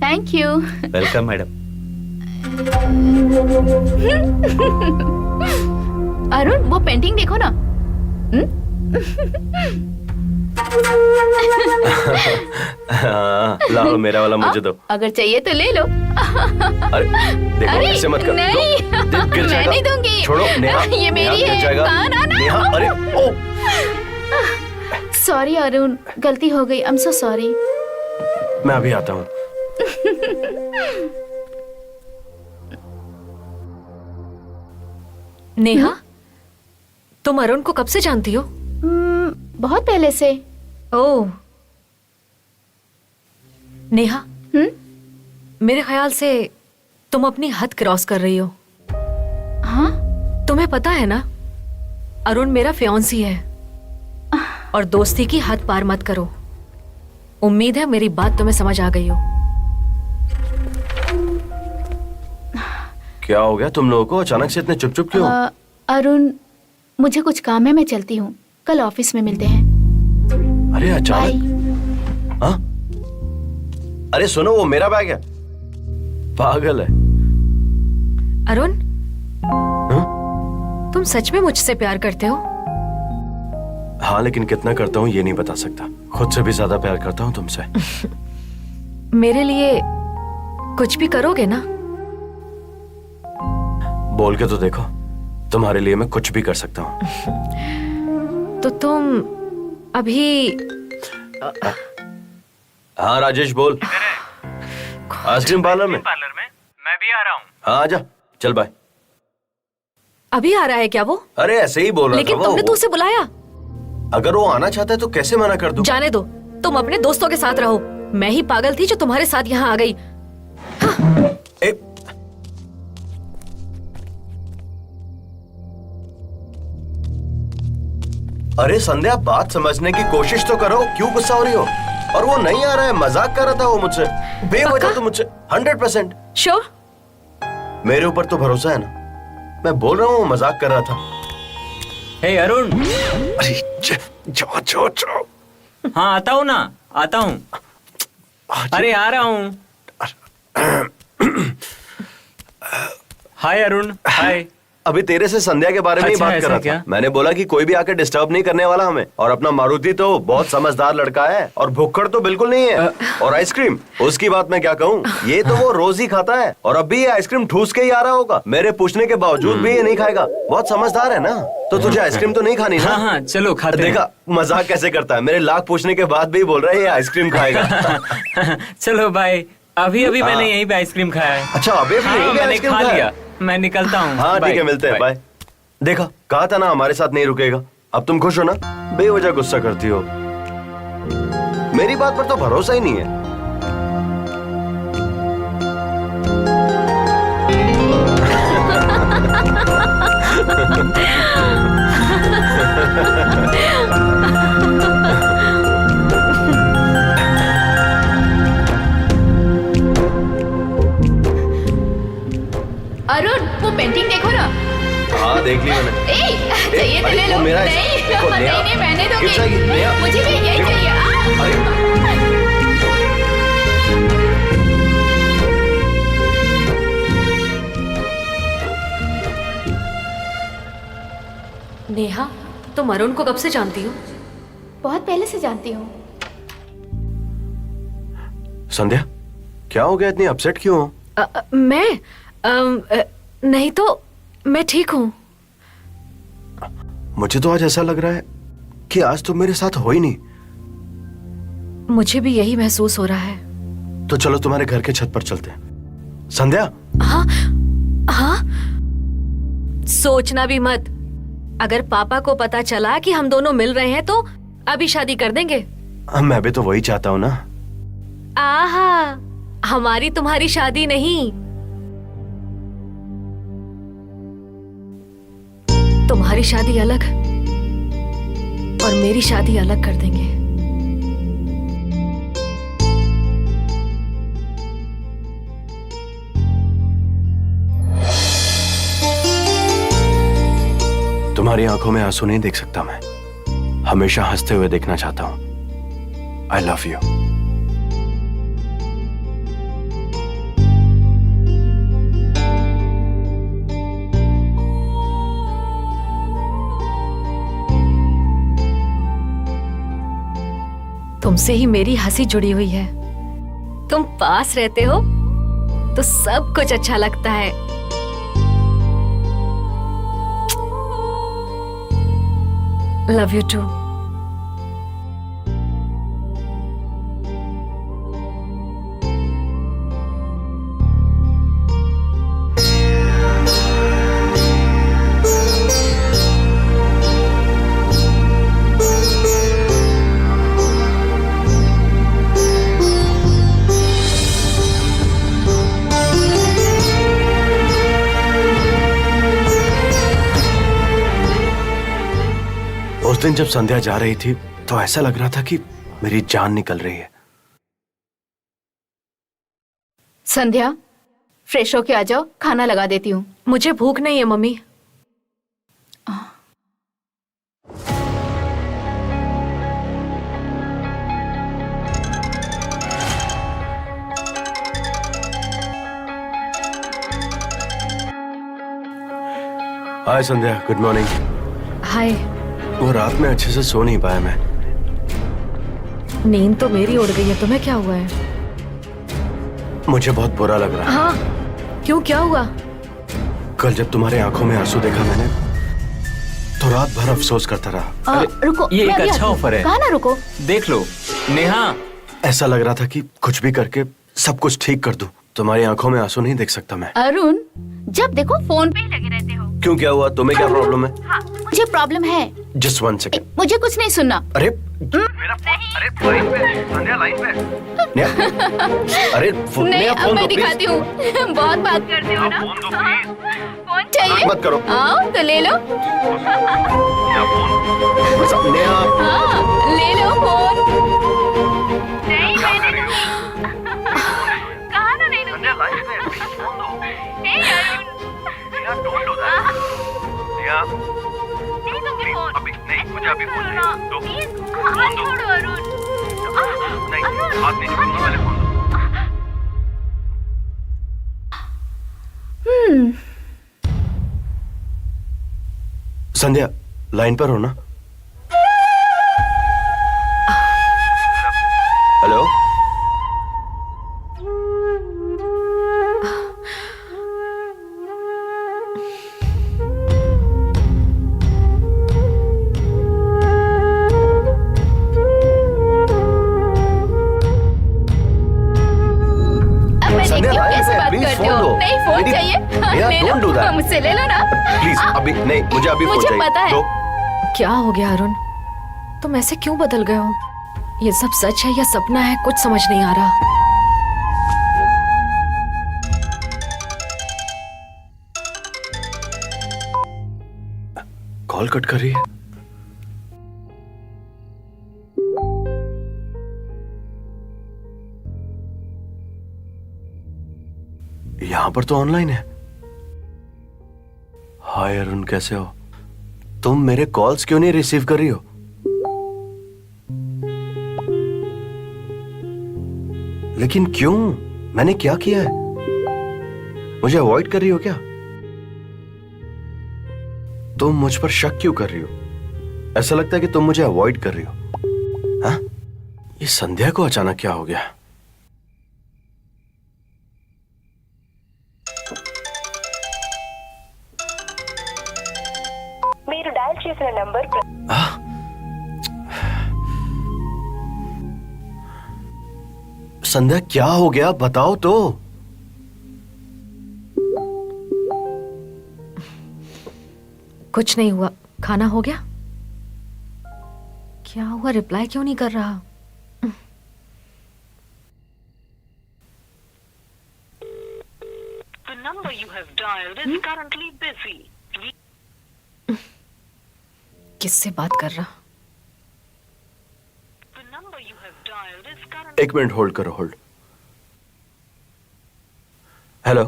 Thank you. Welcome madam. Arun, वो पेंटिंग देखो ना। हाँ, लाओ मेरा वाला मुझे दो। अगर चाहिए तो ले लो। अरे देखो, अरे, ऐसे मत कर। नहीं, लो, गिर मैं जाएगा। नहीं दूंगी। छोड़ो नेहा। ये मेरी नेहा, गिर है। जाएगा। ना, ना। नेहा, अरे ओ। सॉरी अरुण, गलती हो गई। I am so sorry. मैं अभी आता हूँ। नेहा, तुम अरुण को कब से जानती हो? बहुत पहले से। ओह नेहा, मेरे ख्याल से तुम अपनी हद क्रॉस कर रही हो। हाँ? तुम्हें पता है ना, अरुण मेरा फियांसी है और दोस्ती की हद पार मत करो। उम्मीद है मेरी बात तुम्हें समझ आ गई हो। क्या हो गया तुम लोगों को? अचानक से इतने चुप चुप क्यों? अरुण, मुझे कुछ काम है, मैं चलती हूँ। कल ऑफिस में मिलते हैं। अरे बाय। अचानक? हाँ? अरे सुनो, वो मेरा बैग है। पागल है। अरुण, हाँ? तुम सच में मुझसे प्यार करते हो? हाँ, लेकिन कितना करता हूँ ये नहीं बता सकता। खुद से भी ज्यादा प्यार करता हूँ तुमसे। मेरे लिए कुछ भी करोगे ना? बोल के तो देखो, तुम्हारे लिए मैं कुछ भी कर सकता हूँ। तो तुम अभी हाँ राजेश बोल। आइसक्रीम पार्लर में? मैं भी आ रहा हूँ। हाँ आजा, चल बाय। अभी आ रहा है क्या वो? अरे ऐसे ही बोल रहा लेकिन था वो। तुमने तो उसे बुलाया। अगर वो आना चाहता है तो कैसे मना कर दूं? जाने दो, तुम अपने दोस्तों के साथ रहो। मैं ही पागल थी जो तुम्हारे साथ यहाँ आ गई। ए, अरे संध्या, बात समझने की कोशिश तो करो। क्यों गुस्सा हो रही हो? और वो नहीं आ रहा है, मजाक कर रहा था वो मुझसे बेवजह। तो मुझसे 100%। श्योर? मेरे ऊपर तो भरोसा है ना? मैं बोल रहा हूँ वो मजाक कर रहा था। हे अरुण। अरे जाओ। हाँ आता हूँ ना, आता हूँ। अरे आ रहा हूँ। हाय अरुण। हाय। अभी तेरे से संध्या के बारे में ही अच्छा, बात कर ऐसा रहा क्या? था। मैंने बोला कि कोई भी आके डिस्टर्ब नहीं करने वाला हमें। और अपना मारुति तो बहुत समझदार लड़का है और भुक्कड़ तो बिल्कुल नहीं है। और आइसक्रीम, उसकी बात मैं क्या कहूँ, ये तो वो रोज ही खाता है। और अभी ये आइसक्रीम ठूस के ही आ रहा होगा। मेरे पूछने के बावजूद भी ये नहीं खाएगा। बहुत समझदार है ना? तो तुझे आइसक्रीम तो नहीं खानी ना? हाँ हाँ चलो खाते हैं। देखा मजाक कैसे करता है। मेरे लाख पूछने के बाद भी बोल रहा है ये आइसक्रीम खाएगा। चलो बाय। अभी हाँ। मैंने यहीं पे आइसक्रीम खाया है। अच्छा, अभी भी हाँ, यहीं पे मैंने आइसक्रीम खा खाया? लिया। मैं निकलता हूँ। हाँ ठीक है, मिलते हैं। बाय। देखा, कहा था ना हमारे साथ नहीं रुकेगा। अब तुम खुश हो ना? बेवजह गुस्सा करती हो। मेरी बात पर तो भरोसा ही नहीं है। अरुण, वो पेंटिंग देखो ना। हाँ देख ली मैंने। चाहिए तो अरे, ले वो लो। मेरा है। नहीं, देखो, नेहा, नहीं, मैंने गिर जाएगी, नेहा। दूंगी। मुझे भी यही देखो, चाहिए। अरे नेहा, तुम अरुण को कब से जानती हो? बहुत पहले से जानती हूँ। संध्या, क्या हो गया? इतनी अपसेट क्यों हो? मैं नहीं तो मैं ठीक हूँ। मुझे तो आज ऐसा लग रहा है कि आज तुम मेरे साथ हो ही नहीं। मुझे भी यही महसूस हो रहा है। तो चलो तुम्हारे घर के छत पर चलते हैं। संध्या। हाँ हाँ, सोचना भी मत। अगर पापा को पता चला कि हम दोनों मिल रहे हैं तो अभी शादी कर देंगे। मैं भी तो वही चाहता हूँ ना। आहा, हमारी तुम्हारी शादी नहीं, तुम्हारी शादी अलग और मेरी शादी अलग कर देंगे। तुम्हारी आंखों में आंसू नहीं देख सकता मैं, हमेशा हंसते हुए देखना चाहता हूं। I love you. तुमसे ही मेरी हंसी जुड़ी हुई है। तुम पास रहते हो तो सब कुछ अच्छा लगता है। Love you too. उस दिन जब संध्या जा रही थी तो ऐसा लग रहा था कि मेरी जान निकल रही है। संध्या, फ्रेश होके आ जाओ, खाना लगा देती हूँ। मुझे भूख नहीं है मम्मी। हाय संध्या, गुड मॉर्निंग। हाय। वो रात में अच्छे से सो नहीं पाया मैं। नींद तो मेरी उड़ गई है, तुम्हें क्या हुआ है? मुझे बहुत बुरा लग रहा है। हाँ, क्यों, क्या हुआ? कल जब तुम्हारे आंखों में आंसू देखा मैंने तो रात भर अफसोस करता रहा। रुको, ये मैं एक अभी अच्छा आती हूँ। ऑफर है। कहा ना रुको। देख लो नेहा, ऐसा लग रहा था कि कुछ भी करके सब कुछ ठीक कर दूं। तुम्हारी आंखों में आंसू नहीं देख सकता मैं। अरुण, जब देखो फोन पे ही लगे रहते हो। क्यों, क्या हुआ? तुम्हें क्या प्रॉब्लम है? हाँ, मुझे प्रॉब्लम है। Just 1 second. मुझे कुछ नहीं सुनना। अरे मेरा फोन, अरे लाइन पे, संध्या लाइन पे। अरे फोन, नहीं, अब फोन मैं दो प्लीज। दिखाती हूँ। बहुत बात करती हो ना। फोन दो प्लीज। फोन चाहिए? मत करो। आओ तो ले लो। नेहा, हाँ, ले लो फोन। नहीं, मैंने नहीं। कहा ना नहीं दूंगी। हे अरुण। नहीं दूंगी फोन। नहीं, मुझे अभी फोन चाहिए। हाथ छोड़ो अरुण। नहीं, हाथ नहीं छोड़ूंगा, पहले फोन दो। संध्या लाइन पर हो ना? हेलो, अब मैं संध्या, देखती हूँ लाइन कैसे पे, बात प्लीज करते फोन हो। दो। नहीं, फोन मेरी- चाहिए। भैया, ले don't do लो, that. मुझसे ले लो ना। प्लीज अभी नहीं, मुझे अभी फोन मुझे चाहिए। पता है। दो। क्या हो गया अरुण? तुम ऐसे क्यों बदल गए हो? ये सब सच है या सपना है, कुछ समझ नहीं आ रहा। कॉल कट कर रही है। यहां पर तो ऑनलाइन है। हाय अरुण, कैसे हो? तुम मेरे कॉल्स क्यों नहीं रिसीव कर रही हो? लेकिन क्यों? मैंने क्या किया है? मुझे अवॉइड कर रही हो क्या? तुम मुझ पर शक क्यों कर रही हो? ऐसा लगता है कि तुम मुझे अवॉइड कर रही हो। हाँ? ये संध्या को अचानक क्या हो गया? మీరు డయల్ చేసిన నంబర్ संध्या क्या हो गया? बताओ तो। कुछ नहीं हुआ, खाना हो गया? क्या हुआ, रिप्लाई क्यों नहीं कर रहा? The number you have dialed is currently busy. किससे बात कर रहा? The number you have dialed is currently. एक मिनट होल्ड करो, होल्ड। हेलो।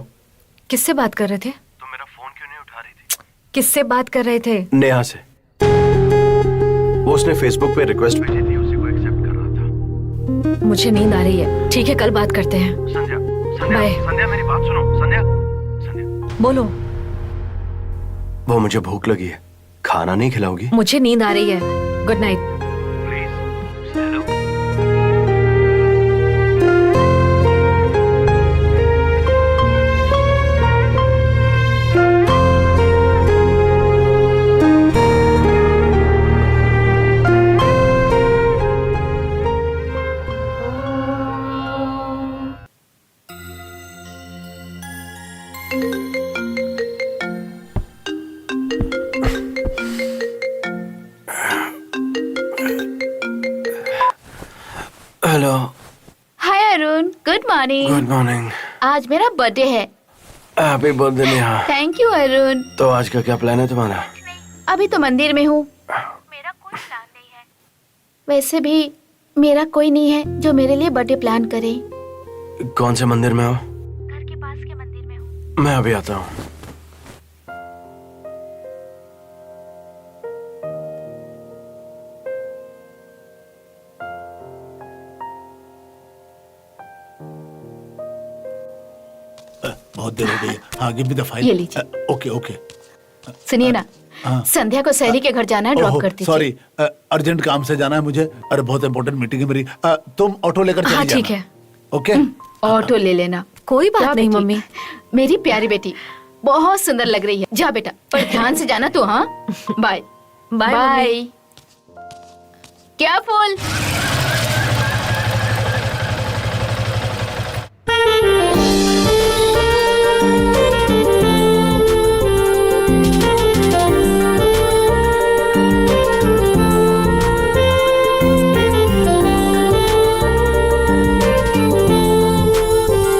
किससे बात कर रहे थे? तुम मेरा फोन क्यों नहीं उठा रही थी? किससे बात कर रहे थे? नेहा से। वो उसने फेसबुक पे रिक्वेस्ट भेजी थी, उसी को एक्सेप्ट कर रहा था। मुझे नींद आ रही है। ठीक है, कल बात करते हैं। संध्या, संध्या, बाय। संध्या मेरी बात सुनो, संध्या, संध्या। बोलो। वो मुझे भूख लगी है, खाना नहीं खिलाओगी? मुझे नींद आ रही है। Good night. Hello. Hi Arun, good morning. Good morning. आज मेरा बर्थडे है। Happy birthday Neha. Thank you Arun. तो आज का क्या प्लान है तुम्हारा? अभी तो मंदिर में हूँ, मेरा कोई प्लान नहीं है। वैसे भी मेरा कोई नहीं है जो मेरे लिए बर्थडे प्लान करे। कौन से मंदिर में हो? घर के पास के मंदिर में हूँ। मैं अभी आता हूँ। बहुत देर हो गई है। हाँ, गिव मी द फाइल। ये लीजिए। Okay okay. सुनिए ना, हाँ। संध्या को सहेली के घर जाना है, ड्रॉप कर दीजिए। सॉरी, अर्जेंट काम से जाना है मुझे। अरे बहुत इंपॉर्टेंट मीटिंग है मेरी। तुम ऑटो लेकर चली हाँ, जाना। ठीक है। ओके। ऑटो ले लेना। कोई बात जा नहीं बेटी। मम्मी। मेरी प्यारी बेटी बहुत सुंदर लग रही है। जा बेटा, पर ध्यान से जाना तू। हाँ, बाय बाय बाय। क्या फूल।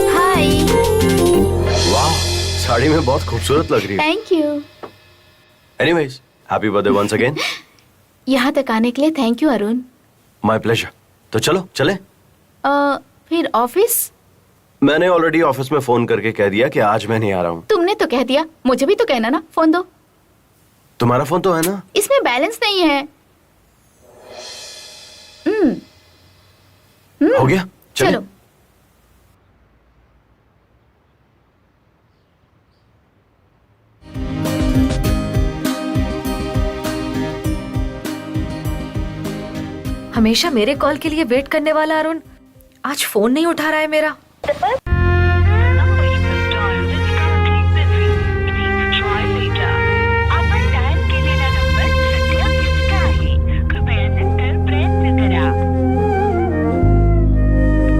हाय। वाह, साड़ी में बहुत खूबसूरत लग रही है। Thank you. Anyways, happy birthday once again. यहाँ तक आने के लिए thank you Arun. My pleasure. तो चलो चले। फिर ऑफिस? मैंने ऑलरेडी ऑफिस में फोन करके कह दिया कि आज मैं नहीं आ रहा हूँ। तुमने तो कह दिया, मुझे भी तो कहना ना। फोन दो। तुम्हारा फोन तो है ना? इसमें बैलेंस नहीं है। हो गया, चलिए। चलो। हमेशा मेरे कॉल के लिए वेट करने वाला अरुण आज फोन नहीं उठा रहा है मेरा। Number you have dialed is currently busy. Please try later. आपण डायल केलेला नंबर सध्या व्यस्त आहे. कृपया नंतर प्रयत्न करा.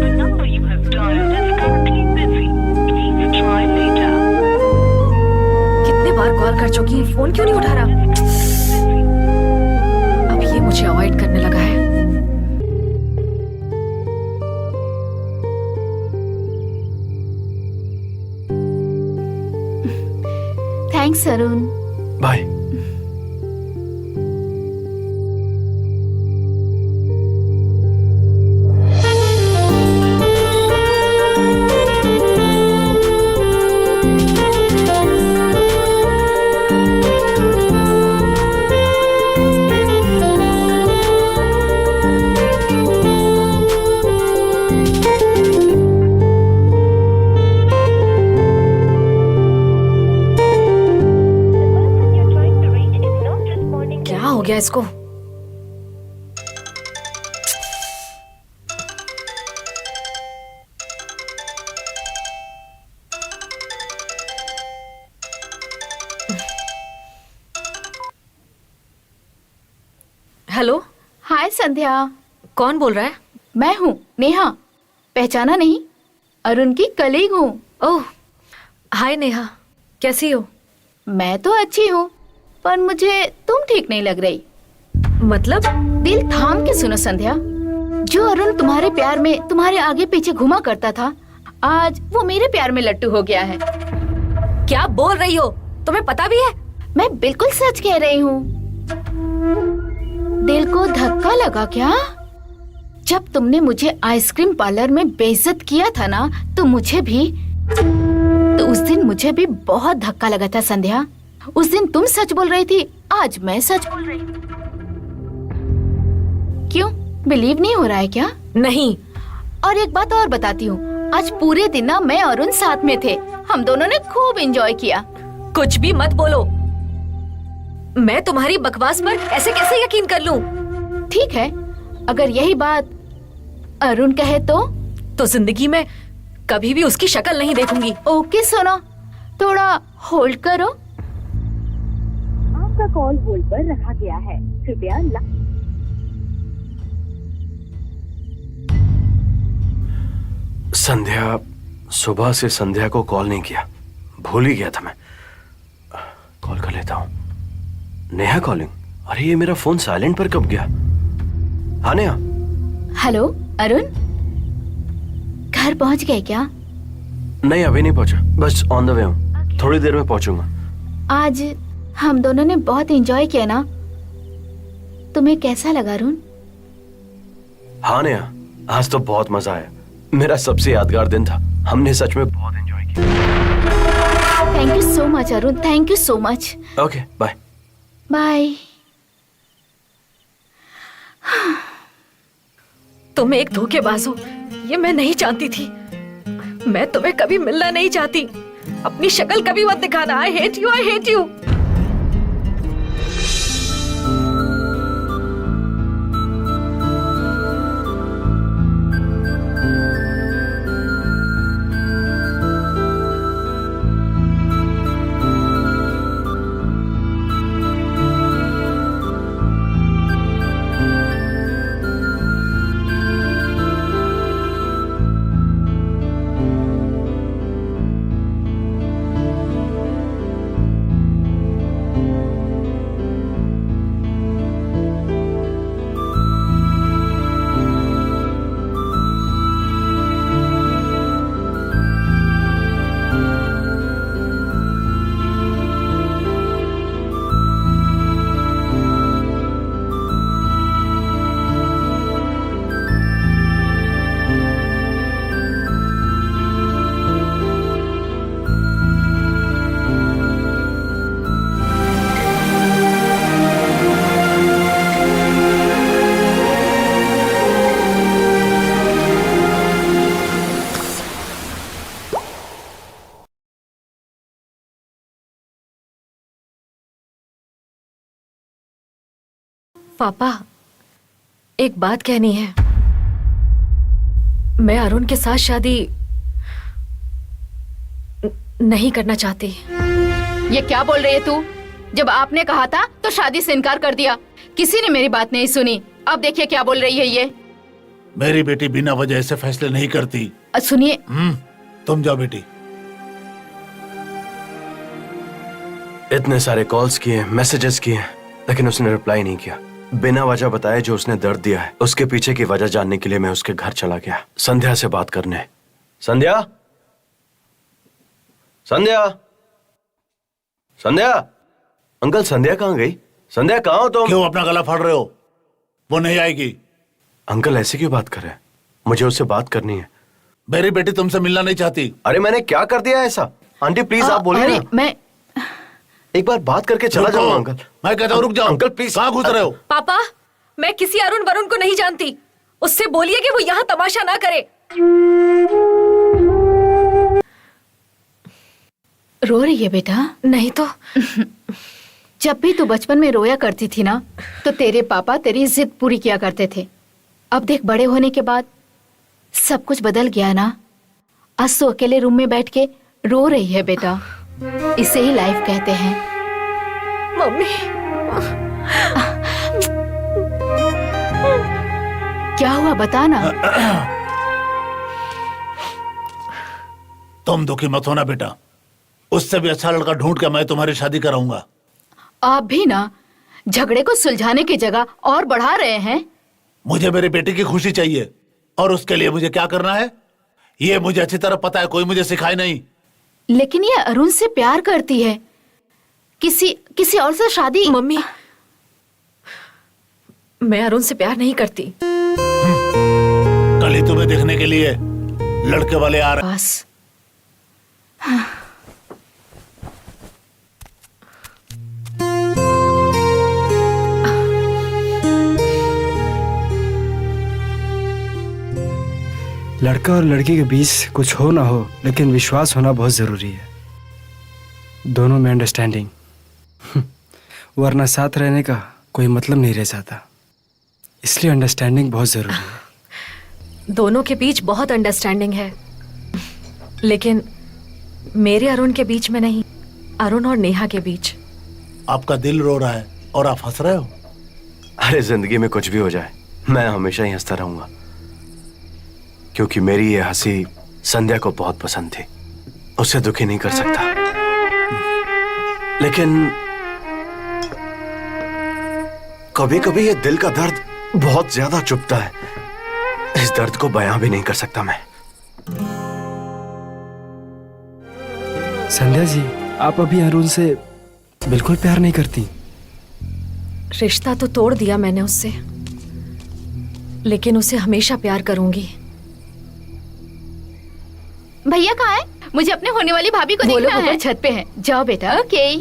The number you have dialed is currently busy. Please try later. कितने बार कॉल कर चुकी है, फोन क्यों नहीं उठा रहा? अब ये मुझे अवॉइड करने लगा है। Thanks Arun. Bye. The person you're trying to reach is not responding. क्या हो गया इसको? हेलो, हाय संध्या। कौन बोल रहा है? मैं हूँ नेहा। पहचाना नहीं? अरुण की कलीग हूँ। ओह, हाय नेहा, कैसी हो? मैं तो अच्छी हूँ। पर मुझे तुम ठीक नहीं लग रही। मतलब? दिल थाम के सुनो संध्या, जो अरुण तुम्हारे प्यार में तुम्हारे आगे पीछे घुमा करता था, आज वो मेरे प्यार में लट्टू हो गया है। क्या बोल रही हो? तुम्हें पता भी है? मैं बिल्कुल सच कह रही हूँ। दिल को धक्का लगा क्या? जब तुमने मुझे आइसक्रीम पार्लर में बेइज्जत किया था ना, तो उस दिन मुझे भी बहुत धक्का लगा था संध्या। उस दिन तुम सच बोल रही थी, आज मैं सच बोल रही हूँ। क्यों, बिलीव नहीं हो रहा है क्या? नहीं। और एक बात और बताती हूँ, आज पूरे दिन ना मैं और उन साथ में थे, हम दोनों ने खूब एंजॉय किया। कुछ भी मत बोलो। मैं तुम्हारी बकवास पर ऐसे कैसे यकीन कर लूं? ठीक है, अगर यही बात अरुण कहे तो जिंदगी में कभी भी उसकी शक्ल नहीं देखूंगी। ओके सुनो, थोड़ा होल्ड करो। आपका कॉल होल्ड पर रखा गया है, कृपया संध्या, सुबह से संध्या को कॉल नहीं किया, भूल ही गया था मैं। कॉल कर लेता हूँ। नेहा कॉलिंग। अरे ये मेरा फोन साइलेंट पर कब गया? हाँ नेहा। हेलो अरुण, घर पहुंच गए क्या? नहीं अभी नहीं पहुंचा, बस ऑन द वे हूँ, थोड़ी देर में पहुंचूंगा। आज हम दोनों ने बहुत एंजॉय किया ना, तुम्हें कैसा लगा अरुण? हाँ नेहा, आज तो बहुत मजा आया, मेरा सबसे यादगार दिन था, हमने सच में बहुत एंजॉय किया। Thank you so much Arun, thank you so much. Okay bye. Bye. तुम एक धोखेबाज हो, ये मैं नहीं जानती थी। मैं तुम्हें कभी मिलना नहीं चाहती। अपनी शक्ल कभी मत दिखाना। I hate you, I hate you. पापा, एक बात कहनी है। मैं अरुण के साथ शादी नहीं करना चाहती। ये क्या बोल रही है तू? जब आपने कहा था तो शादी से इनकार कर दिया, किसी ने मेरी बात नहीं सुनी। अब देखिए क्या बोल रही है ये। मेरी बेटी बिना वजह से फैसले नहीं करती। सुनिए। तुम जाओ बेटी। इतने सारे कॉल्स किए, मैसेजेस किए, लेकिन उसने रिप्लाई नहीं किया। बिना वजह बताए जो उसने दर्द दिया है, उसके पीछे की वजह जानने के लिए मैं उसके घर चला गया, संध्या से बात करने। संध्या, संध्या, संध्या, अंकल संध्या कहाँ गई? संध्या कहाँ हो तुम? क्यों अपना गला फाड़ रहे हो? वो नहीं आएगी। अंकल ऐसे क्यों बात कर रहे हैं? मुझे उससे बात करनी है। मेरी बेटी तुमसे मिलना नहीं चाहती। अरे मैंने क्या कर दिया ऐसा? आंटी प्लीज आप बोलिए ना। मैं एक बार बात करके चला जाऊंगा अंकल। मैं कहता हूँ रुक जाओ। Uncle please. कहाँ घुस रहे हो? पापा, मैं किसी अरुण वरुण को नहीं जानती। उससे बोलिए कि वो यहाँ तमाशा ना करे। रो रही है बेटा? नहीं तो। जब भी तू बचपन में रोया करती थी ना, तो तेरे पापा तेरी जिद पूरी किया करते थे। अब देख, बड़े होने के बाद सब कुछ बदल गया ना। आज तो अकेले रूम में बैठ के रो रही है बेटा। इसे ही लाइफ कहते हैं। मम्मी, क्या हुआ बता ना। तुम दुखी मत होना बेटा, उससे भी अच्छा लड़का ढूंढ के मैं तुम्हारी शादी कराऊंगा। आप भी ना झगड़े को सुलझाने की जगह और बढ़ा रहे हैं। मुझे मेरे बेटे की खुशी चाहिए और उसके लिए मुझे क्या करना है ये मुझे अच्छी तरह पता है, कोई मुझे सिखाए नहीं। लेकिन ये अरुण से प्यार करती है, किसी और से शादी। मम्मी, मैं अरुण से प्यार नहीं करती। कल ही तुम्हें देखने के लिए लड़के वाले आ रहे। बस लड़का और लड़की के बीच कुछ हो ना हो, लेकिन विश्वास होना बहुत जरूरी है, दोनों में अंडरस्टैंडिंग। वरना साथ रहने का कोई मतलब नहीं रह जाता, इसलिए अंडरस्टैंडिंग बहुत जरूरी है। दोनों के बीच बहुत अंडरस्टैंडिंग है, लेकिन मेरे अरुण के बीच में नहीं, अरुण और नेहा के बीच। आपका दिल रो रहा है और आप हंस रहे हो। अरे जिंदगी में कुछ भी हो जाए, मैं हमेशा ही हंसता रहूंगा, क्योंकि मेरी ये हंसी संध्या को बहुत पसंद थी। उसे दुखी नहीं कर सकता, लेकिन कभी कभी ये दिल का दर्द बहुत ज्यादा चुभता है। इस दर्द को बयां भी नहीं कर सकता मैं। संध्या जी, आप अभी अरुण से बिल्कुल प्यार नहीं करती। रिश्ता तो तोड़ दिया मैंने उससे, लेकिन उसे हमेशा प्यार करूंगी। भैया कहाँ है? मुझे अपने होने वाली भाभी को बोलो, देखना बोलो। है। छत पे है, जाओ बेटा। ओके।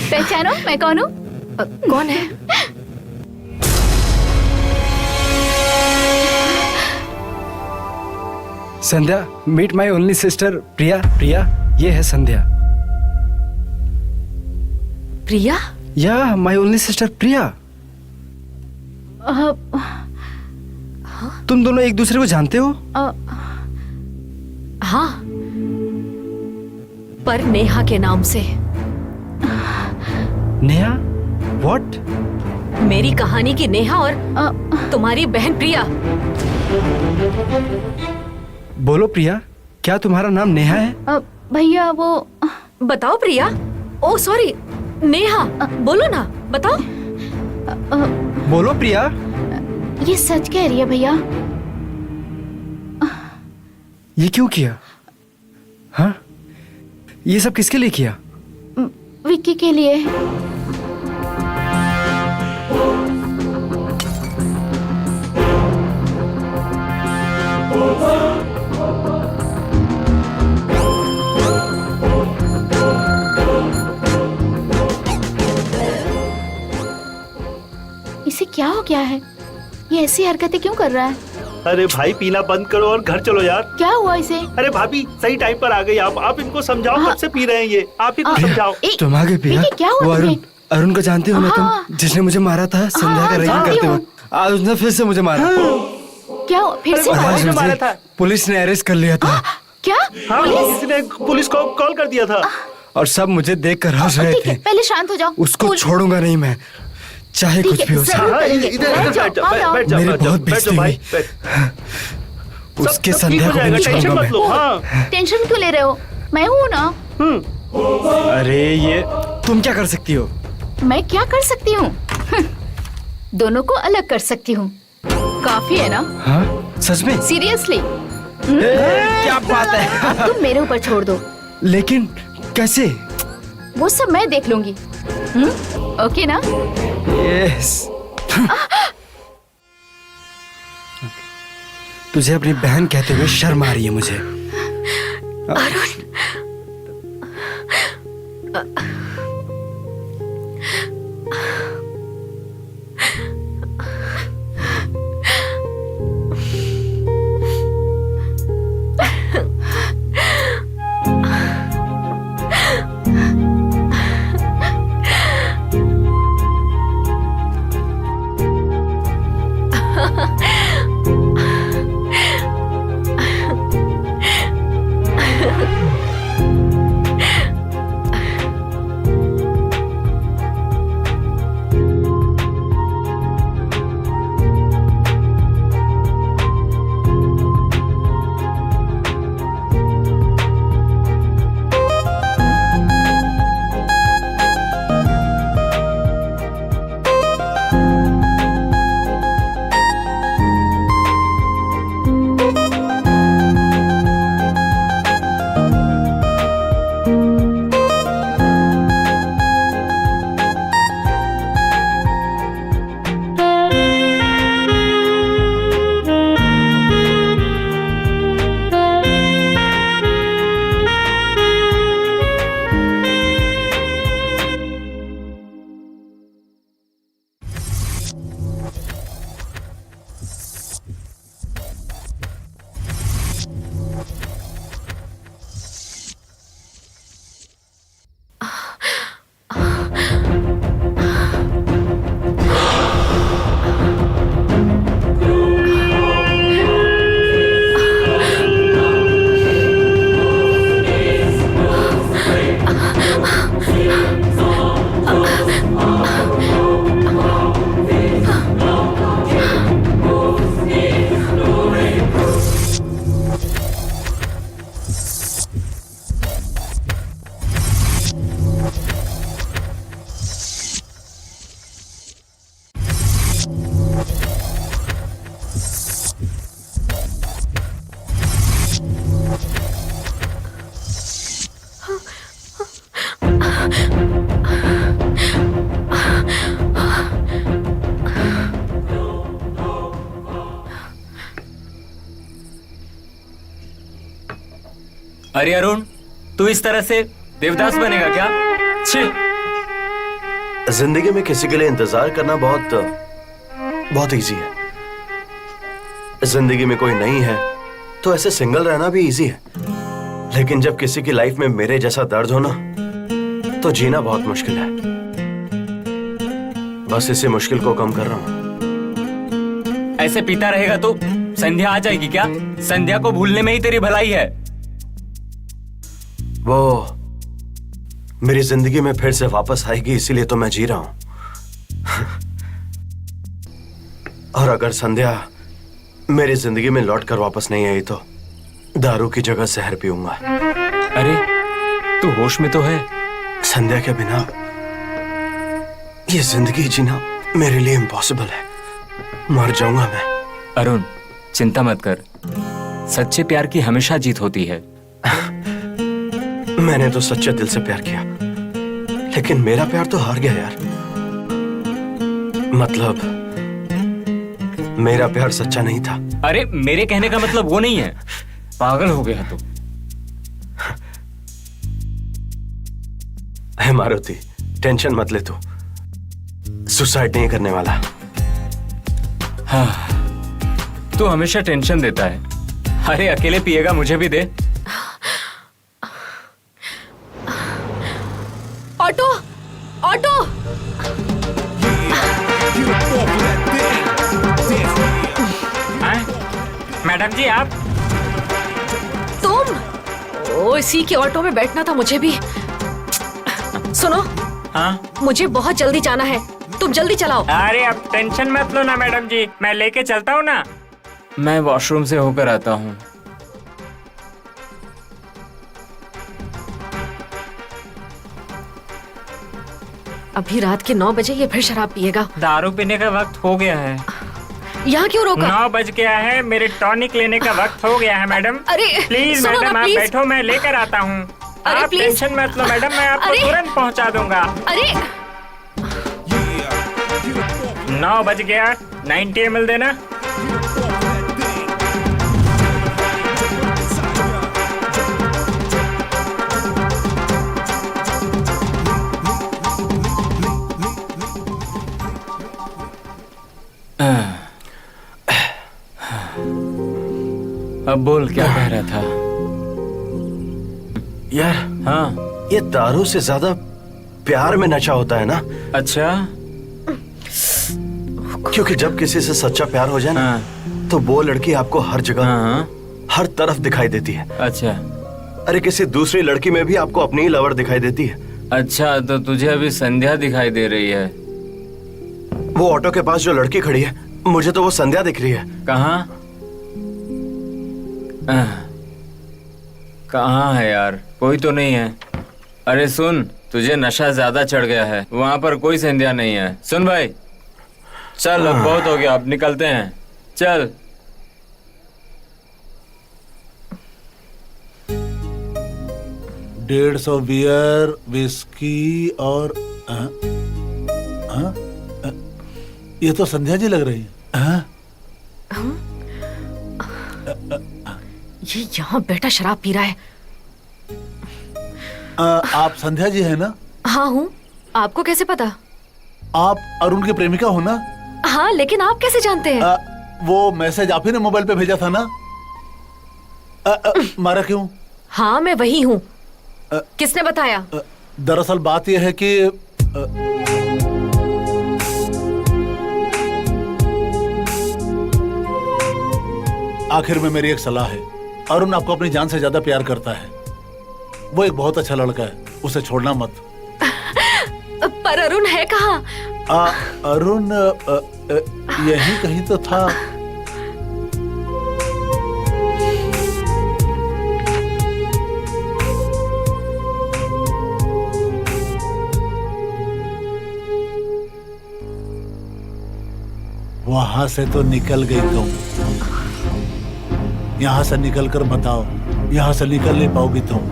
पहचानो मैं कौन हूँ? कौन है? संध्या, मीट माय ओनली सिस्टर प्रिया। प्रिया, ये है संध्या। प्रिया? या माय ओनली सिस्टर प्रिया। तुम दोनों एक दूसरे को जानते हो? हाँ, पर नेहा के नाम से। नेहा? व्हाट? मेरी कहानी की नेहा और तुम्हारी बहन प्रिया। बोलो प्रिया, क्या तुम्हारा नाम नेहा है? भैया वो बताओ प्रिया। ओ सॉरी, नेहा, बोलो ना, बताओ। बोलो प्रिया। ये सच कह रही है भैया। ये क्यों किया? हाँ, ये सब किसके लिए किया? विक्की के लिए। इसे क्या हो गया है? ये ऐसी हरकतें क्यों कर रहा है? अरे भाई, पीना बंद करो और घर चलो यार। क्या हुआ इसे? अरे भाभी, सही टाइम पर आ गई आप इनको समझाओ। हाँ। कब से पी रहे हैं ये? आप ही कुछ समझाओ। तुम आगे प्रिया। विक्की, क्या हुआ वो अरुण, तुम्हें? अरुण को जानते हो ना हाँ। तुम, जिसने मुझे मारा था संध्या का रैगिंग जानती करते हूँ। वक्त। आज उसने फिर से मुझे मारा। क्या हुआ? फिर से और मारा? आज मारा मुझे था। पुलिस ने अरेस्ट कर लिया था। क्या? हाँ, किसी ने पुलिस को कॉल कर दिया था। और सब मुझे देखकर हंस रहे ठीक है, थे। पहले शांत हो जाओ। उसको छोड़ूंगा नहीं मैं, चाहे ठीक कुछ है, भी हो। जरूर करेंगे। बैठ जाओ, आ जाओ। बैठ जाओ, मेरी बैठ जाओ, बहुत बैठ जाओ बेइज्जती भाई, हुई। बैठ। उसके सब ठीक संध्या हो को भी जाएगा, नहीं टेंशन छोड़ूंगा मत लो। मैं। हाँ। टेंशन क्यों ले रहे हो? मैं हूँ ना। अरे ये तुम क्या कर सकती हो? मैं क्या कर सकती हूँ? दोनों को अलग कर सकती हूँ। काफी है ना? हाँ, सच में? सीरियसली? क्या बात है? अब तुम मेरे ऊपर छोड़ दो। लेकिन कैसे? वो सब मैं देख लूंगी। ओके ना? यस। तुझे अपनी बहन कहते हुए शर्म आ रही है मुझे। अरे अरुण, तू इस तरह से देवदास बनेगा क्या? छी। जिंदगी में किसी के लिए इंतजार करना बहुत बहुत इजी है। जिंदगी में कोई नहीं है तो ऐसे सिंगल रहना भी इजी है, लेकिन जब किसी की लाइफ में मेरे जैसा दर्द हो ना, तो जीना बहुत मुश्किल है। बस इसी मुश्किल को कम कर रहा हूं। ऐसे पीता रहेगा तो संध्या आ जाएगी क्या? संध्या को भूलने में ही तेरी भलाई है। वो मेरी जिंदगी में फिर से वापस आएगी, इसीलिए तो मैं जी रहा हूं। और अगर संध्या मेरी जिंदगी में लौट कर वापस नहीं आई तो दारू की जगह जहर पीऊंगा। अरे तू होश में तो है? संध्या के बिना ये जिंदगी जीना मेरे लिए इम्पॉसिबल है। मर जाऊंगा मैं। अरुण, चिंता मत कर, सच्चे प्यार की हमेशा जीत होती है। मैंने तो सच्चे दिल से प्यार किया, लेकिन मेरा प्यार तो हार गया यार। मतलब मेरा प्यार सच्चा नहीं था। अरे मेरे कहने का मतलब वो नहीं है। पागल हो गया तू। है मारुति, टेंशन मत ले तू, सुसाइड नहीं करने वाला। हाँ, तू हमेशा टेंशन देता है। अरे अकेले पिएगा, मुझे भी दे। Auto, auto. मैडम जी आप? तुम? ओ, इसी के ऑटो में बैठना था मुझे भी। सुनो, हाँ? मुझे बहुत जल्दी जाना है, तुम जल्दी चलाओ। अरे अब टेंशन मत लो ना मैडम जी, मैं लेके चलता हूँ ना। मैं वॉशरूम से होकर आता हूँ। अभी रात के 9 बजे ये फिर शराब पिएगा। दारू पीने का वक्त हो गया है। यहाँ क्यों रोका? 9 बज गया है, मेरे टॉनिक लेने का वक्त हो गया है मैडम। अरे प्लीज सुनो मैडम, ना, आप प्लीज। बैठो, मैं लेकर आता हूँ। अरे आप प्लीज। टेंशन मत लो मैडम, मैं आपको अरे। तुरंत पहुँचा दूंगा। अरे 9 बज गया, 90 ml देना। अब बोल, क्या कह रहा था? यार हाँ, ये दारू से ज्यादा प्यार में नशा होता है ना। अच्छा। क्योंकि जब किसी से सच्चा प्यार हो जाए ना, हाँ, तो वो लड़की आपको हर जगह हाँ, हर तरफ दिखाई देती है। अच्छा अरे किसी दूसरी लड़की में भी आपको अपनी ही लवर दिखाई देती है। अच्छा, तो तुझे अभी संध्या दिखाई दे रही है? वो ऑटो के पास जो लड़की खड़ी है, मुझे तो वो संध्या दिख रही है। कहाँ? कहाँ है यार? कोई तो नहीं है। अरे सुन, तुझे नशा ज्यादा चढ़ गया है, वहाँ पर कोई संध्या नहीं है। सुन भाई, चल अब बहुत हो गया, अब निकलते हैं, चल। डेढ़ 150 बियर, विस्की और ये तो संध्या जी लग रही है। ये यहाँ बैठा शराब पी रहा है। आप संध्या जी है ना? हाँ हूँ। आपको कैसे पता? आप अरुण की प्रेमिका हो ना? हाँ, लेकिन आप कैसे जानते हैं? वो मैसेज आप ही ने मोबाइल पे भेजा था ना? मारा क्यों? हाँ, मैं वही हूँ। किसने बताया? दरअसल बात यह है कि आखिर में मेरी एक सलाह है। अरुण आपको अपनी जान से ज्यादा प्यार करता है। वो एक बहुत अच्छा लड़का है, उसे छोड़ना मत। पर अरुण है कहाँ? अरुण यही कहीं तो था। वहां से तो निकल गई तुम। यहाँ से निकल कर बताओ, यहाँ से निकल नहीं पाओगी तुम।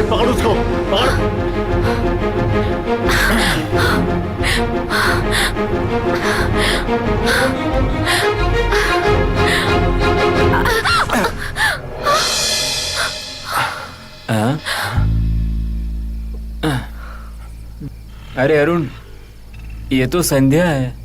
पकड़ उसको, पकड़। अरे अरुण, ये तो संध्या है।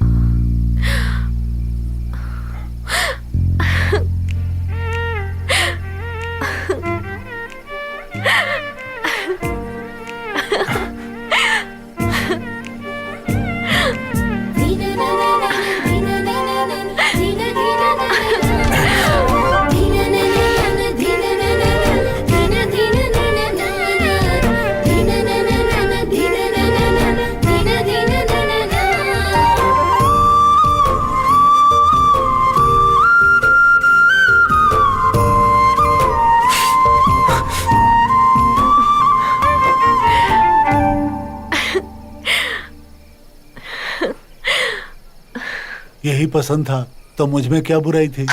यही पसंद था तो मुझ में क्या बुराई थी।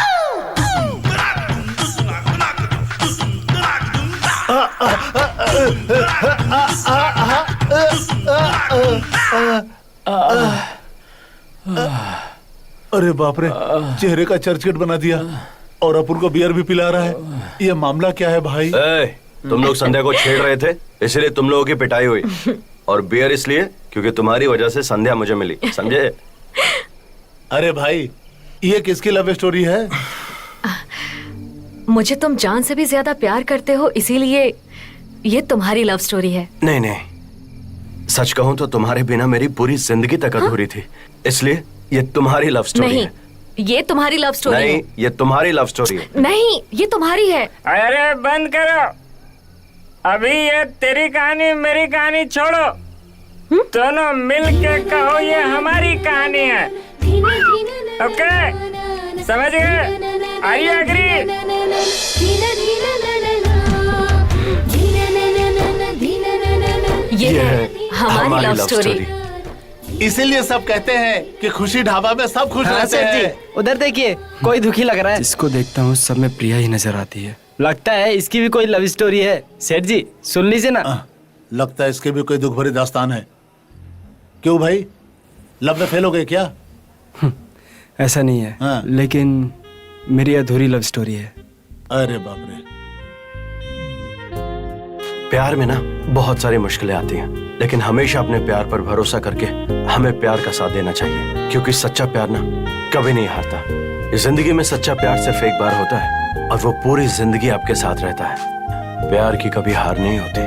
अरे बाप रे, चेहरे का चर्चकेट बना दिया और अपन को बियर भी पिला रहा है। ये मामला क्या है भाई? तुम लोग संध्या को छेड़ रहे थे, इसलिए तुम लोगों की पिटाई हुई। और बियर इसलिए क्योंकि तुम्हारी वजह से संध्या मुझे मिली, समझे? अरे भाई, ये किसकी लव स्टोरी है? मुझे तुम जान से भी ज्यादा प्यार करते हो, इसीलिए ये तुम्हारी लव स्टोरी है। नहीं नहीं, सच कहूं तो तुम्हारे बिना मेरी पूरी जिंदगी तक अधूरी थी, इसलिए ये तुम्हारी लव स्टोरी नहीं, है। ये तुम्हारी लव स्टोरी नहीं, है। ये तुम्हारी लव स्टोरी है। नहीं, ये तुम्हारी है। अरे बंद करो, अभी ये तेरी कहानी मेरी कहानी छोड़ो, दोनों मिल के कहो ये हमारी कहानी है। ओके, समझ गए? Are you agree? ये है हमारी लव स्टोरी। इसीलिए सब कहते हैं कि खुशी ढाबा में सब खुश रहते हैं। उधर देखिए, कोई दुखी लग रहा है। जिसको देखता हूँ सब में प्रिया ही नजर आती है। लगता है इसकी भी कोई लव स्टोरी है। सेठ जी सुन लीजिए ना। लगता है इसके भी कोई दुख भरी दास्तान है। क्यों भाई, लव में फेल हो गए क्या? ऐसा नहीं है, हाँ। लेकिन मेरी अधूरी लव स्टोरी है। अरे बाप रे। प्यार में ना बहुत सारी मुश्किलें आती हैं, लेकिन हमेशा अपने प्यार पर भरोसा करके हमें प्यार का साथ देना चाहिए, क्योंकि सच्चा प्यार ना कभी नहीं हारता। इस जिंदगी में सच्चा प्यार सिर्फ एक बार होता है और वो पूरी जिंदगी आपके साथ रहता है। प्यार की कभी हार नहीं होती।